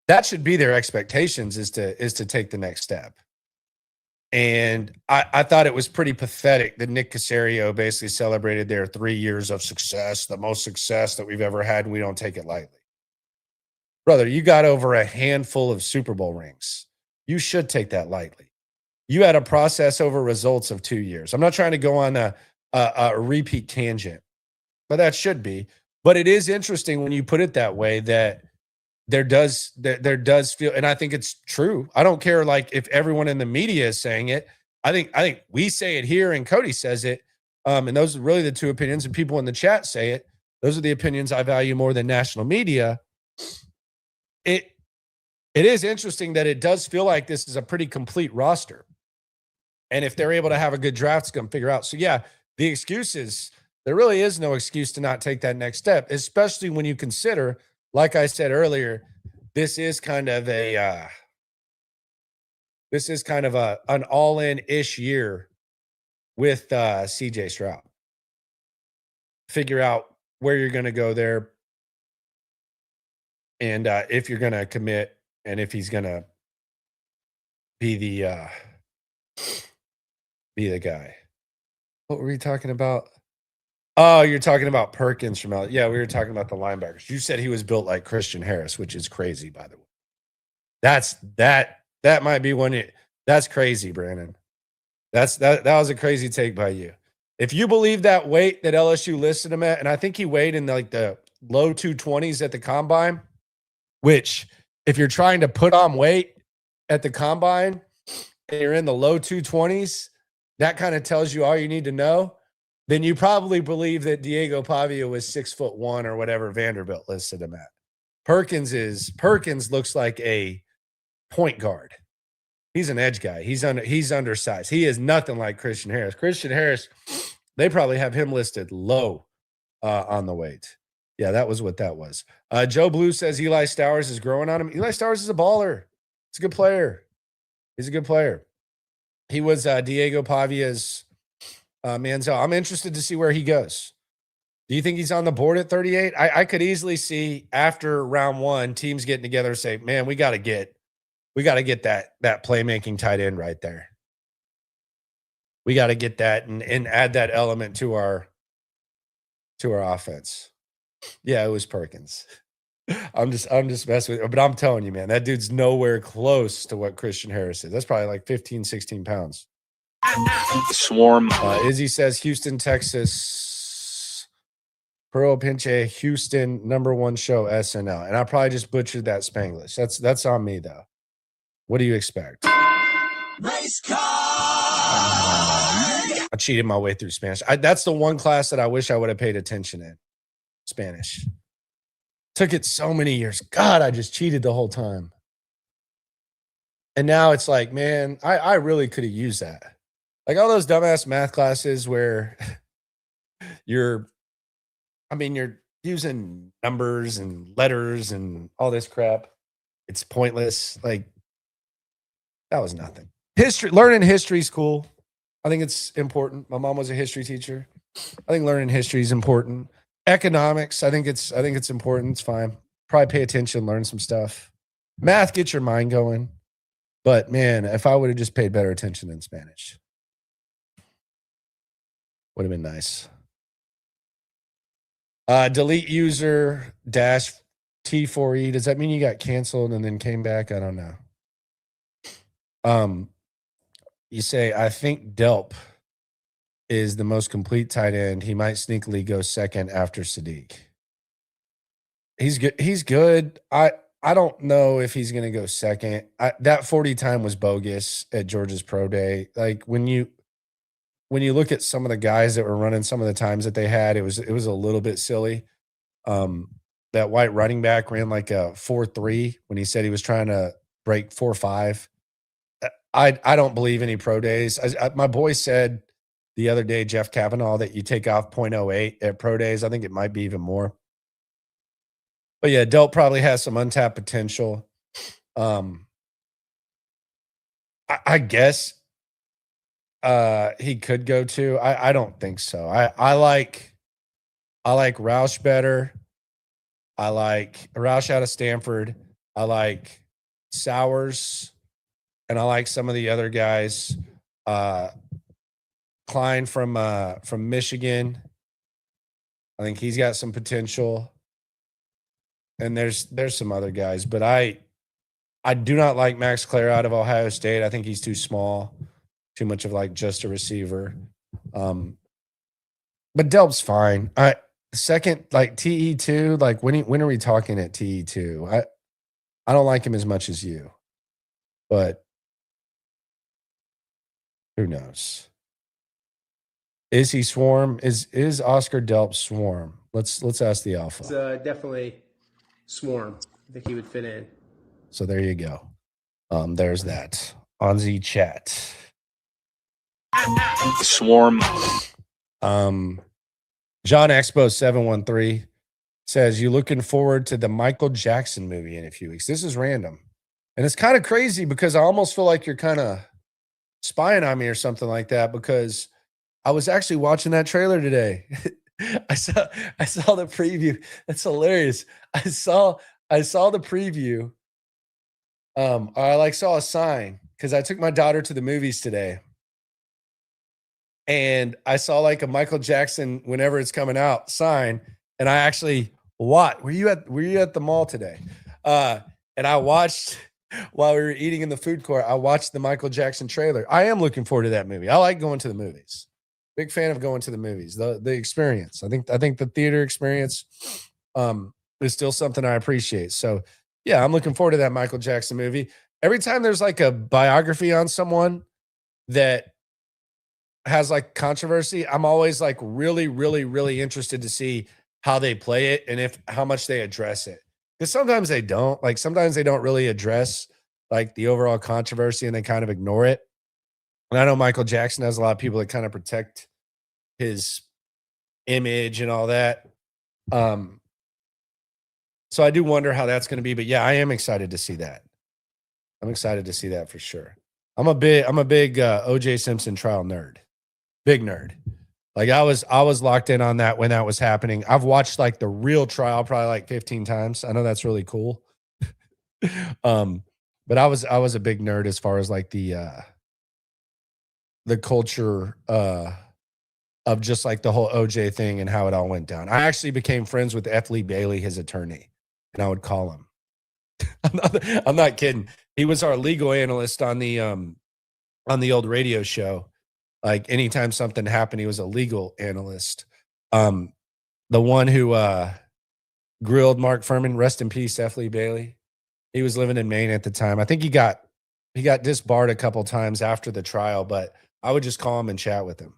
That should be their expectations is to take the next step. And I thought it was pretty pathetic that Nick Caserio basically celebrated their 3 years of success, the most success that we've ever had, and we don't take it lightly. Brother, you got over a handful of Super Bowl rings. You should take that lightly. You had a process over results of 2 years. I'm not trying to go on a repeat tangent, but that should be. But it is interesting when you put it that way that there does feel, and I think it's true. I don't care like if everyone in the media is saying it. I think we say it here and Cody says it. And those are really the two opinions, and people in the chat say it. Those are the opinions I value more than national media. It is interesting that it does feel like this is a pretty complete roster. And if they're able to have a good draft, it's going to figure out. So yeah, the excuse is there really is no excuse to not take that next step, especially when you consider, like I said earlier, this is kind of an all-in-ish year with CJ Stroud. Figure out where you're going to go there, and if you're going to commit, and if he's going to be the guy. What were we talking about? Oh, you're talking about Perkins from L. Yeah, we were talking about the linebackers. You said he was built like Christian Harris, which is crazy, by the way. That might be one. That's crazy, Brandon. That was a crazy take by you. If you believe that weight that LSU listed him at, and I think he weighed in like the low 220s at the combine, which if you're trying to put on weight at the combine and you're in the low 220s, that kind of tells you all you need to know. Then you probably believe that Diego Pavia was 6'1" or whatever Vanderbilt listed him at. Perkins looks like a point guard. He's an edge guy. He's undersized. He is nothing like Christian Harris. Christian Harris, they probably have him listed low on the weight. Yeah, that was what that was. Joe Blue says Eli Stowers is growing on him. Eli Stowers is a baller. He's a good player. He's a good player. He was Diego Pavia's Manziel. I'm interested to see where he goes. Do you think he's on the board at 38? I could easily see after round one, teams getting together and say, man, we got to get that playmaking tight end right there. We got to get that and add that element to our offense. Yeah, it was Perkins. I'm just messing with, but I'm telling you, man, that dude's nowhere close to what Christian Harris is. That's probably like 15, 16 pounds. Swarm. Izzy says Houston, Texas. Pearl Pinche, Houston, #1 show, SNL. And I probably just butchered that Spanglish. That's on me, though. What do you expect? Race car! I cheated my way through Spanish. That's the one class that I wish I would have paid attention in. Spanish. Took it so many years. God, I just cheated the whole time. And now it's like, man, I really could have used that. Like all those dumbass math classes where you're using numbers and letters and all this crap. It's pointless. Like that was nothing. Learning history is cool. I think it's important. My mom was a history teacher. I think learning history is important. Economics, I think it's important. It's fine. Probably pay attention, learn some stuff. Math gets your mind going. But man, if I would have just paid better attention in Spanish, would have been nice. Delete user -T4E. Does that mean you got canceled and then came back? I don't know. You say, I think Delp is the most complete tight end. He might sneakily go second after Sadiq. He's good. He's good. I don't know if he's going to go second. That 40 time was bogus at Georgia's pro day. Like when you look at some of the guys that were running some of the times that they had, it was a little bit silly. That white running back ran like a 4.3 when he said he was trying to break 4.5. I don't believe any pro days. My boy said the other day, Jeff Kavanaugh, that you take off 0.08 at pro days. I think it might be even more. But yeah, Dell probably has some untapped potential. I guess he could go to. I don't think so. I like Roush better. I like Roush out of Stanford. I like Sowers, and I like some of the other guys. Klein from Michigan. I think he's got some potential. And there's some other guys, but I do not like Max Clare out of Ohio State. I think he's too small, too much of like just a receiver. But Delp's fine. Second, like TE2, like when are we talking at TE2? I don't like him as much as you, but who knows? Is he Swarm? Is Oscar Delp Swarm? Let's ask the alpha. It's definitely Swarm. I think he would fit in. So there you go. There's that on the chat. Swarm. John Expo 713 says, you looking forward to the Michael Jackson movie in a few weeks? This is random. And it's kind of crazy because I almost feel like you're kind of spying on me or something like that, because I was actually watching that trailer today. I saw the preview. That's hilarious. I saw the preview. I saw a sign because I took my daughter to the movies today. And I saw like a Michael Jackson whenever it's coming out sign. And I actually were you at the mall today? And I watched while we were eating in the food court, I watched the Michael Jackson trailer. I am looking forward to that movie. I like going to the movies. Big fan of going to the movies. The experience. I think the theater experience is still something I appreciate. So yeah, I'm looking forward to that Michael Jackson movie. Every time there's like a biography on someone that has like controversy, I'm always like really, really, really interested to see how they play it and how much they address it. Because sometimes they don't. Like sometimes they don't really address like the overall controversy and they kind of ignore it. And I know Michael Jackson has a lot of people that kind of protect his image and all that. So I do wonder how that's going to be. But yeah, I am excited to see that. I'm excited to see that for sure. I'm a big OJ Simpson trial nerd. Big nerd. Like I was locked in on that when that was happening. I've watched like the real trial probably like 15 times. I know that's really cool. But I was a big nerd as far as like the culture of just like the whole OJ thing and how it all went down. I actually became friends with F. Lee Bailey, his attorney, and I would call him. I'm not kidding. He was our legal analyst on the old radio show. Like anytime something happened, he was a legal analyst. The one who grilled Mark Furman, rest in peace, F. Lee Bailey. He was living in Maine at the time. I think he got disbarred a couple times after the trial, but I would just call him and chat with him.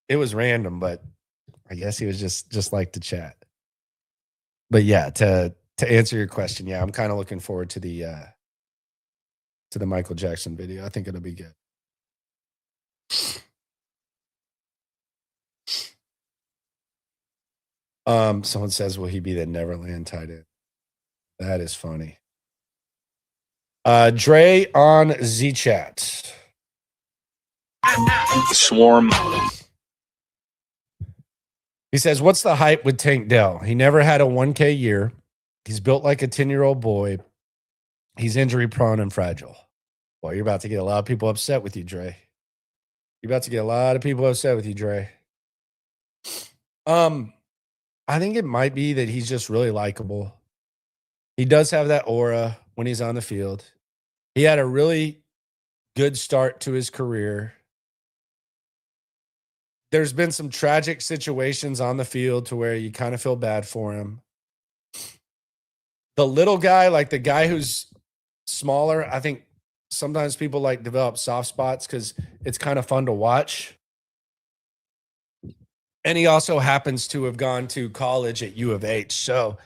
It was random, but I guess he was just like to chat. But yeah, to answer your question, yeah, I'm kind of looking forward to the Michael Jackson video. I think it'll be good. Someone says, will he be the Neverland tight end? That is funny. Dre on Z-Chat. Swarm. He says, what's the hype with Tank Dell? He never had a 1K year. He's built like a 10-year-old boy. He's injury prone and fragile. Well, you're about to get a lot of people upset with you, Dre. You're about to get a lot of people upset with you, Dre. I think it might be that he's just really likable. He does have that aura when he's on the field. He had a really good start to his career. There's been some tragic situations on the field to where you kind of feel bad for him. The little guy, like the guy who's smaller, I think sometimes people like develop soft spots because it's kind of fun to watch. And he also happens to have gone to college at U of H. So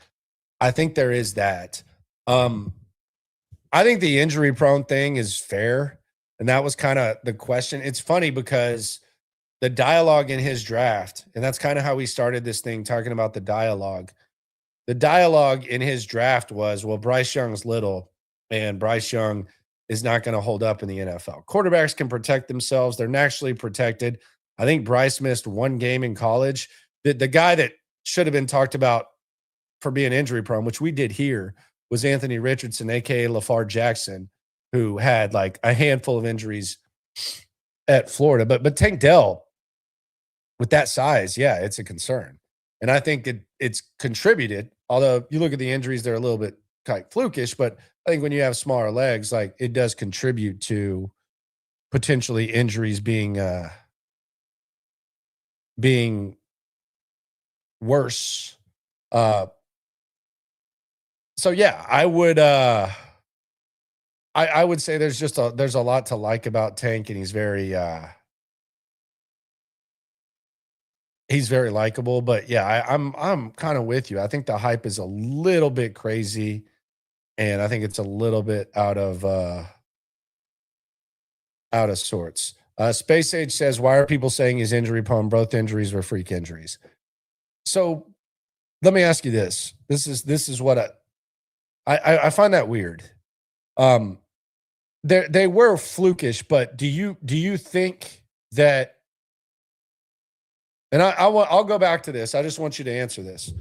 I think there is that. I think the injury prone thing is fair. And that was kind of the question. It's funny because the dialogue in his draft, and that's kind of how we started this thing, talking about the dialogue. The dialogue in his draft was, well, Bryce Young's little, and Bryce Young is not going to hold up in the NFL. Quarterbacks can protect themselves. They're naturally protected. I think Bryce missed one game in college. The guy that should have been talked about for being injury prone, which we did here, was Anthony Richardson, a.k.a. LaFar Jackson, who had like a handful of injuries at Florida. But Tank Dell, with that size, yeah, it's a concern. And I think it's contributed, although you look at the injuries, they're a little bit kind of flukish, but I think when you have smaller legs, like it does contribute to potentially injuries being being worse. So yeah, I would I would say there's a lot to like about Tank, and he's very likable. But yeah, I'm kind of with you. I think the hype is a little bit crazy, and I think it's a little bit out of sorts. Space Age says, why are people saying he's injury prone? Both injuries were freak injuries. So let me ask you this. This is what I find that weird. They were flukish, but do you think that, and I'll go back to this. I just want you to answer this.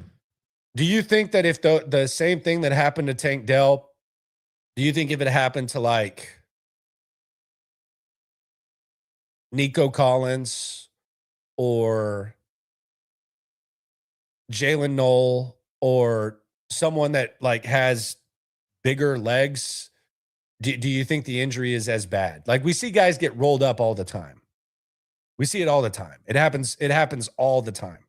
Do you think that if the same thing that happened to Tank Dell, do you think if it happened to like Nico Collins or Jalen Knoll or someone that like has bigger legs, do you think the injury is as bad? Like, we see guys get rolled up all the time. We see it all the time. It happens all the time.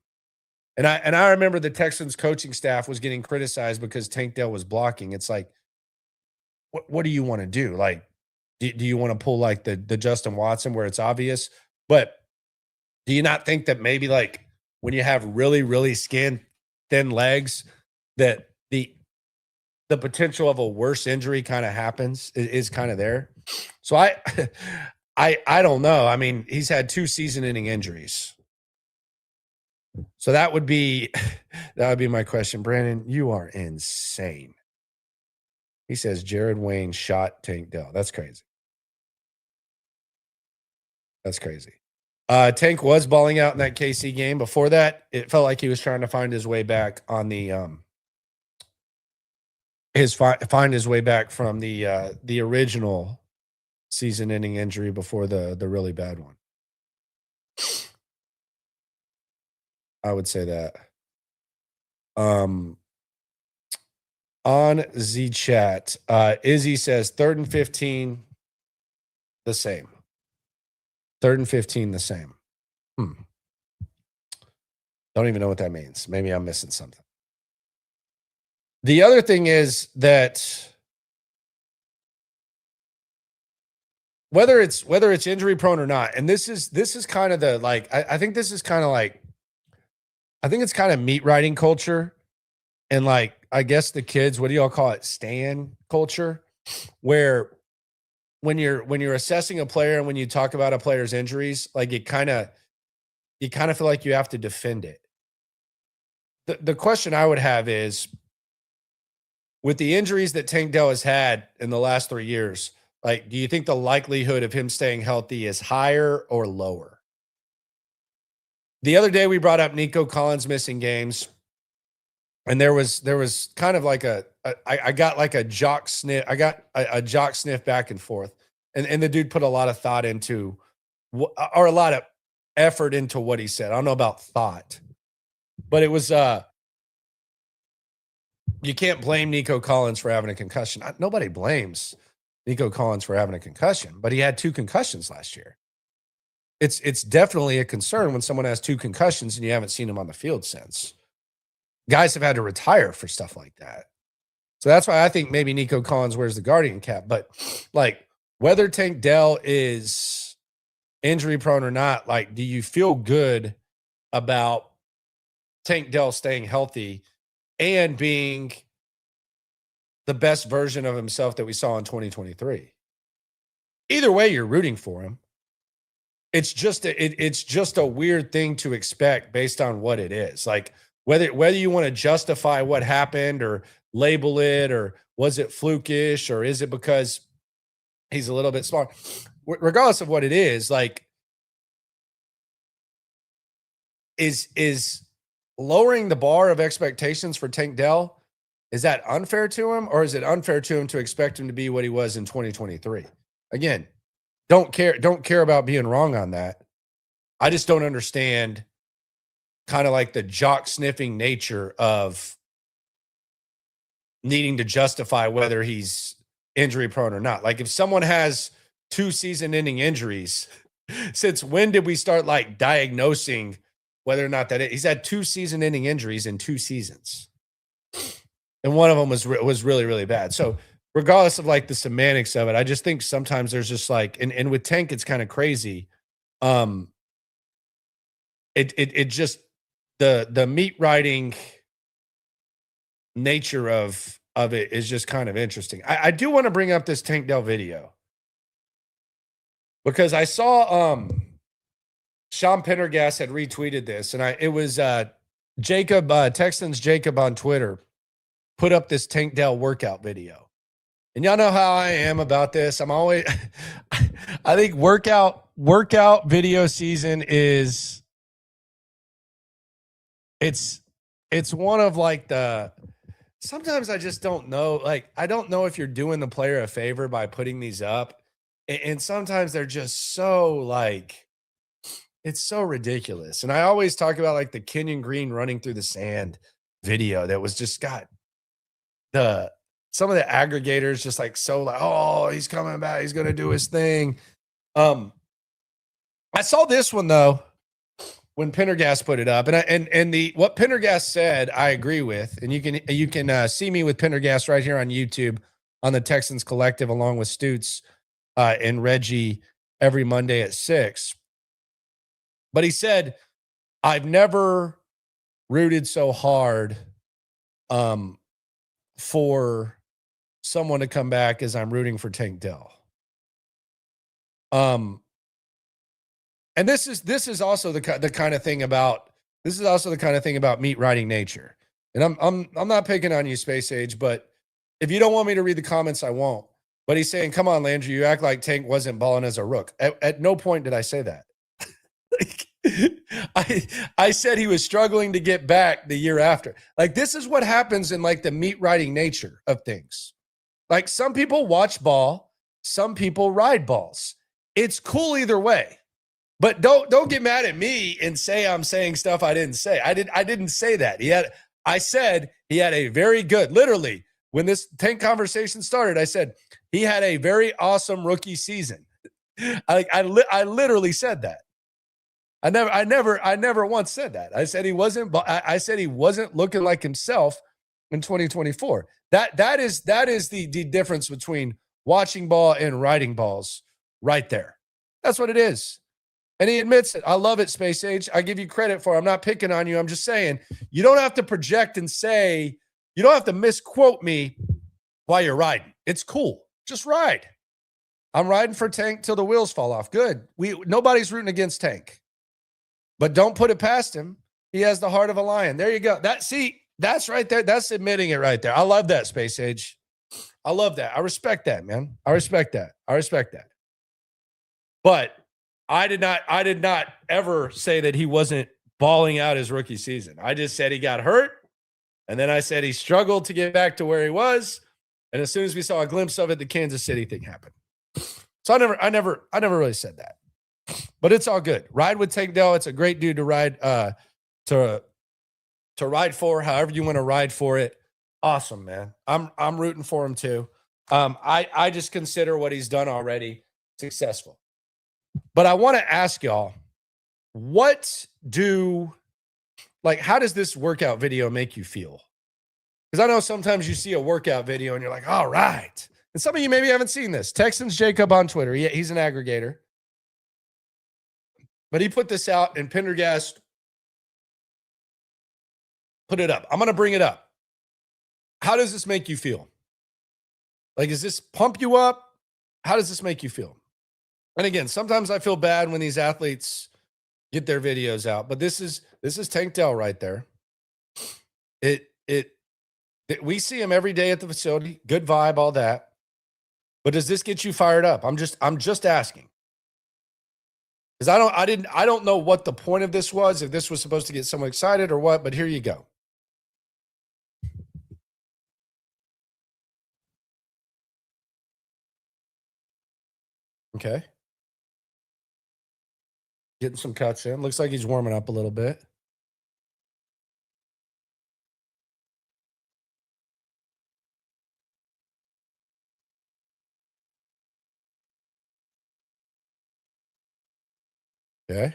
And I remember the Texans coaching staff was getting criticized because Tank Dell was blocking. It's like, what do you want to do? Like, do you want to pull like the Justin Watson where it's obvious? But do you not think that maybe like when you have really, really thin legs, that the potential of a worse injury kind of happens, is kind of there? So I don't know. I mean, he's had 2 season-ending injuries. So that would be my question. Brandon, you are insane. He says Jared Wayne shot Tank Dell. That's crazy. That's crazy. Tank was balling out in that KC game. Before that, it felt like he was trying to find his way back on the find his way back from the original season-ending injury before the really bad one. I would say that. On the chat, Izzy says 3rd and 15, the same. 3rd and 15, the same. Don't even know what that means. Maybe I'm missing something. The other thing is that whether it's injury prone or not, and this is kind of the like, I think this is kind of like, I think it's kind of meat writing culture, and like, I guess the kids, what do y'all call it? Stan culture, where when you're assessing a player and when you talk about a player's injuries, like you kind of feel like you have to defend it. The question I would have is, with the injuries that Tank Dell has had in the last 3 years, like, do you think the likelihood of him staying healthy is higher or lower? The other day we brought up Nico Collins missing games, and there was kind of like I got like a jock sniff. I got a jock sniff back and forth, and the dude put a lot of thought into, or a lot of effort into what he said. I don't know about thought, but it was you can't blame Nico Collins for having a concussion. Nobody blames Nico Collins for having a concussion, but he had 2 concussions last year. It's definitely a concern when someone has 2 concussions and you haven't seen him on the field since. Guys have had to retire for stuff like that. So that's why I think maybe Nico Collins wears the Guardian cap. But like, whether Tank Dell is injury prone or not, like, do you feel good about Tank Dell staying healthy and being the best version of himself that we saw in 2023? Either way, you're rooting for him. It's just a weird thing to expect based on what it is. Like, whether you want to justify what happened or label it, or was it flukish, or is it because he's a little bit smart? Regardless of what it is, like, is lowering the bar of expectations for Tank Dell, is that unfair to him, or is it unfair to him to expect him to be what he was in 2023? Again, don't care about being wrong on that. I just don't understand kind of like the jock sniffing nature of needing to justify whether he's injury prone or not. Like, if someone has 2 season ending injuries, since when did we start like diagnosing whether or not he's had 2 season-ending injuries in 2 seasons. And one of them was really, really bad. So regardless of like the semantics of it, I just think sometimes there's just like, and with Tank, it's kind of crazy. It just the meat writing nature of it is just kind of interesting. I do want to bring up this Tank Dell video because I saw Sean Pendergast had retweeted this, and it was Jacob Texans Jacob on Twitter put up this Tank Dell workout video. And y'all know how I am about this. I'm always I think workout video season is it's one of like sometimes I just don't know. Like, I don't know if you're doing the player a favor by putting these up. And sometimes they're just so like, it's so ridiculous. And I always talk about like the Kenyon Green running through the sand video that was just got some of the aggregators just like so like, oh, he's coming back, he's gonna do his thing. I saw this one though when Pendergast put it up, and what Pendergast said I agree with, and you can see me with Pendergast right here on YouTube on the Texans Collective along with Stoots and Reggie every Monday at 6. But he said, I've never rooted so hard for someone to come back as I'm rooting for Tank Dell. And this is also the kind of thing about meat writing nature. And I'm not picking on you, Space Age, but if you don't want me to read the comments, I won't. But he's saying, come on, Landry, you act like Tank wasn't balling as a rook. At no point did I say that. I said he was struggling to get back the year after. Like, this is what happens in like the meat writing nature of things. Like, some people watch ball, some people ride balls. It's cool either way. But don't get mad at me and say I'm saying stuff I didn't say. I didn't say that. I said he had a very good, literally, when this Tank conversation started, I said he had a very awesome rookie season. I literally said that. I never once said that. I said he wasn't looking like himself in 2024. That is the difference between watching ball and riding balls right there. That's what it is. And he admits it. I love it, Space Age. I give you credit for it. I'm not picking on you. I'm just saying you don't have to project and say, you don't have to misquote me while you're riding. It's cool. Just ride. I'm riding for Tank till the wheels fall off. Good. Nobody's rooting against Tank. But don't put it past him. He has the heart of a lion. There you go. That's right there. That's admitting it right there. I love that, Space Age. I love that. I respect that, man. I respect that. But I did not ever say that he wasn't balling out his rookie season. I just said he got hurt. And then I said he struggled to get back to where he was. And as soon as we saw a glimpse of it, the Kansas City thing happened. So I never really said that. But it's all good. Ride with Tank Dell. It's a great dude to ride to ride for, however you want to ride for it. Awesome, man. I'm rooting for him too. I just consider what he's done already successful. But I want to ask y'all, how does this workout video make you feel? Because I know sometimes you see a workout video and you're like, all right. And some of you maybe haven't seen this. Texans Jacob on Twitter. He's an aggregator. But he put this out and Pendergast put it up. I'm going to bring it up. How does this make you feel? Like, does this pump you up? How does this make you feel? And again, sometimes I feel bad when these athletes get their videos out, but this is Tank Dell right there. We see him every day at the facility. Good vibe, all that. But does this get you fired up? I'm just asking. Because I don't know what the point of this was, if this was supposed to get someone excited or what, but here you go. Okay. Getting some cuts in. Looks like he's warming up a little bit. Okay.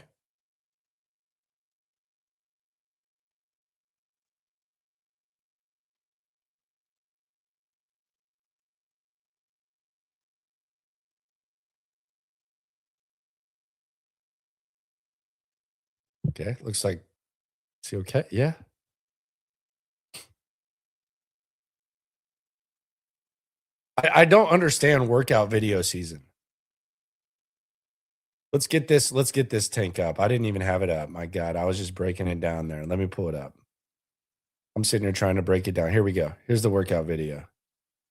Okay. Looks like, is he okay? Yeah. I don't understand workout video season. Let's get this tank up. I didn't even have it up. My God, I was just breaking it down there. Let me pull it up. I'm sitting here trying to break it down. Here we go. Here's the workout video.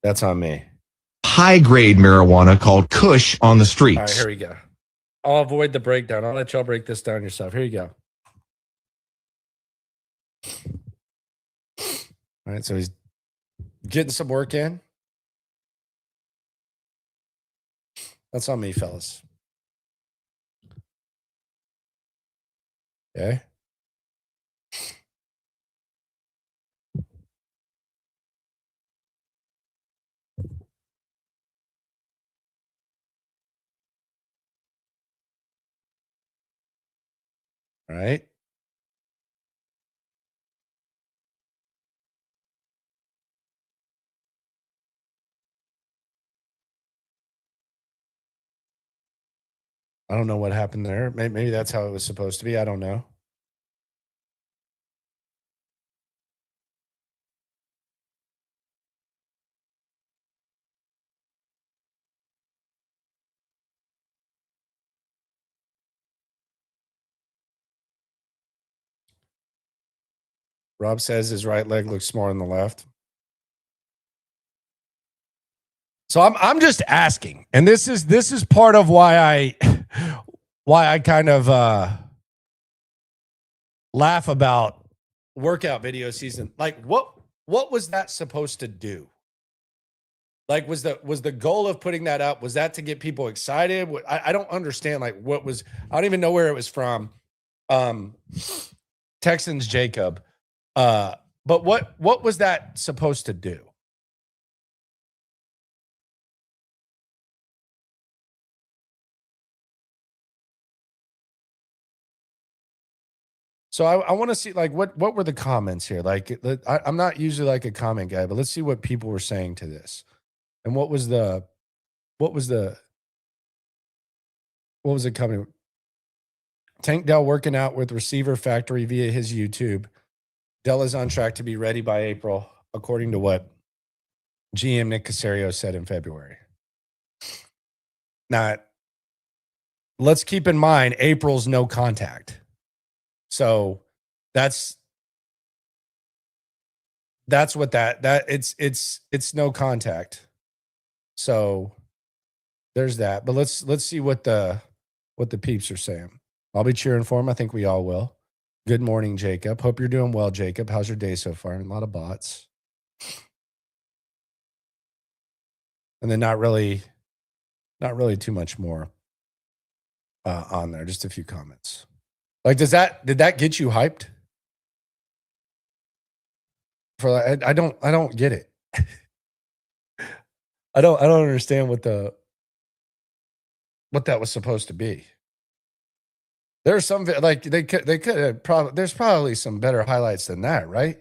That's on me. High-grade marijuana called Kush on the streets. All right, here we go. I'll avoid the breakdown. I'll let y'all break this down yourself. Here you go. All right, so he's getting some work in. That's on me, fellas. Okay. All right. I don't know what happened there. Maybe that's how it was supposed to be. I don't know. Rob says his right leg looks smaller than the left. So I'm just asking, and this is part of why I kind of laugh about workout video season. Like what was that supposed to do? Like was the goal of putting that up, was that to get people excited? I don't understand like what was, I don't even know where it was from. Texans Jacob. But what was that supposed to do? So I want to see like what were the comments here? Like I'm not usually like a comment guy, but let's see what people were saying to this. And what was it coming? Tank Dell working out with Receiver Factory via his YouTube. Dell is on track to be ready by April, according to what GM Nick Caserio said in February. Now, let's keep in mind April's no contact. So that's what that it's no contact. So there's that. But let's see what the peeps are saying. I'll be cheering for him. I think we all will. Good morning, Jacob. Hope you're doing well, Jacob. How's your day so far? A lot of bots. And then not really too much more on there. Just a few comments. Like, did that get you hyped? For like, I don't get it. I don't understand what that was supposed to be. There's some like they could have probably, there's probably some better highlights than that, right?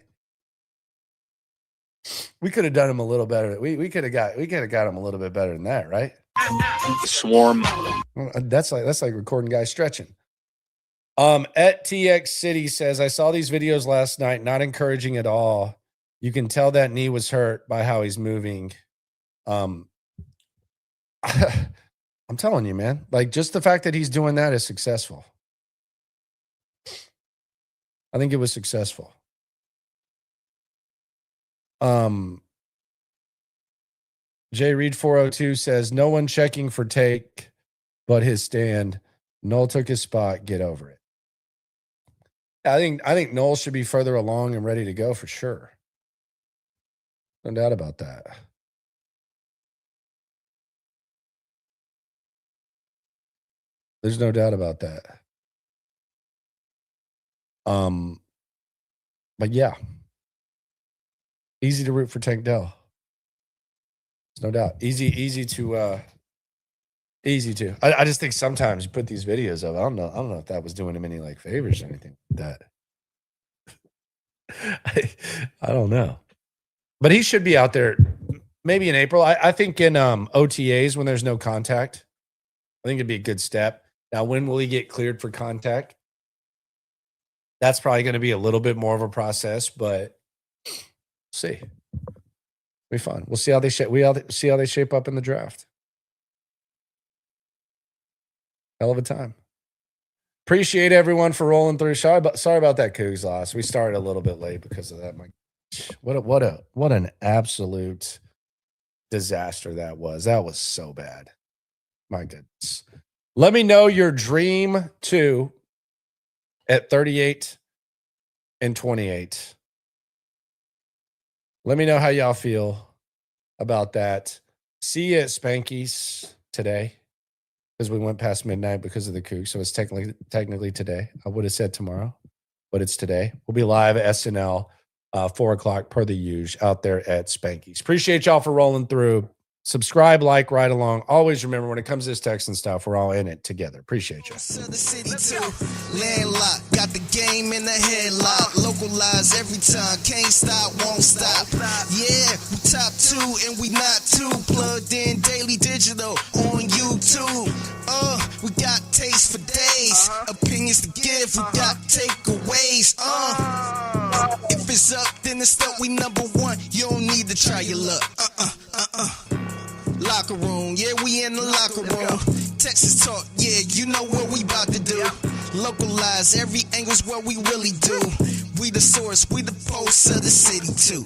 We could have done him a little better. We could have got him a little bit better than that, right? Swarm. That's like recording guys stretching. At TX City says, I saw these videos last night, not encouraging at all. You can tell that knee was hurt by how he's moving. I'm telling you, man, like just the fact that he's doing that is successful. I think it was successful. J Reed 402 says, no one checking for take but his stand. Noel took his spot. Get over it. I think Noel should be further along and ready to go for sure. No doubt about that. There's no doubt about that. But yeah. Easy to root for Tank Dell. There's no doubt. Easy to I just think sometimes you put these videos up. I don't know if that was doing him any like favors or anything like that. I don't know. But he should be out there maybe in April. I think in OTAs when there's no contact. I think it'd be a good step. Now, when will he get cleared for contact? That's probably going to be a little bit more of a process, but we'll see. Be fun. We'll see how they shape up in the draft. Hell of a time. Appreciate everyone for rolling through. Sorry about that Cougs loss. We started a little bit late because of that. What an absolute disaster that was. That was so bad. My goodness. Let me know your dream 2 at 38 and 28. Let me know how y'all feel about that. See you at Spanky's today, because we went past midnight because of the Cougs. So it's technically today. I would have said tomorrow, but it's today. We'll be live at SNL 4 o'clock per the usual out there at Spanky's. Appreciate y'all for rolling through. Subscribe, like, ride along. Always remember, when it comes to this Texan stuff, we're all in it together. Appreciate you. The city too. Landlocked, got the game in the headlock. Localized every time, can't stop, won't stop. Yeah, we top 2 and we not too. Plugged in daily digital on YouTube. We got taste for days. Opinions to give, we got takeaways. If it's up, then it's up. We number 1. You don't need to try your luck. Locker room, yeah, we in the locker room. Texas talk, yeah, you know what we about to do. Localize, every angle's what we really do. We the source, we the pulse of the city too.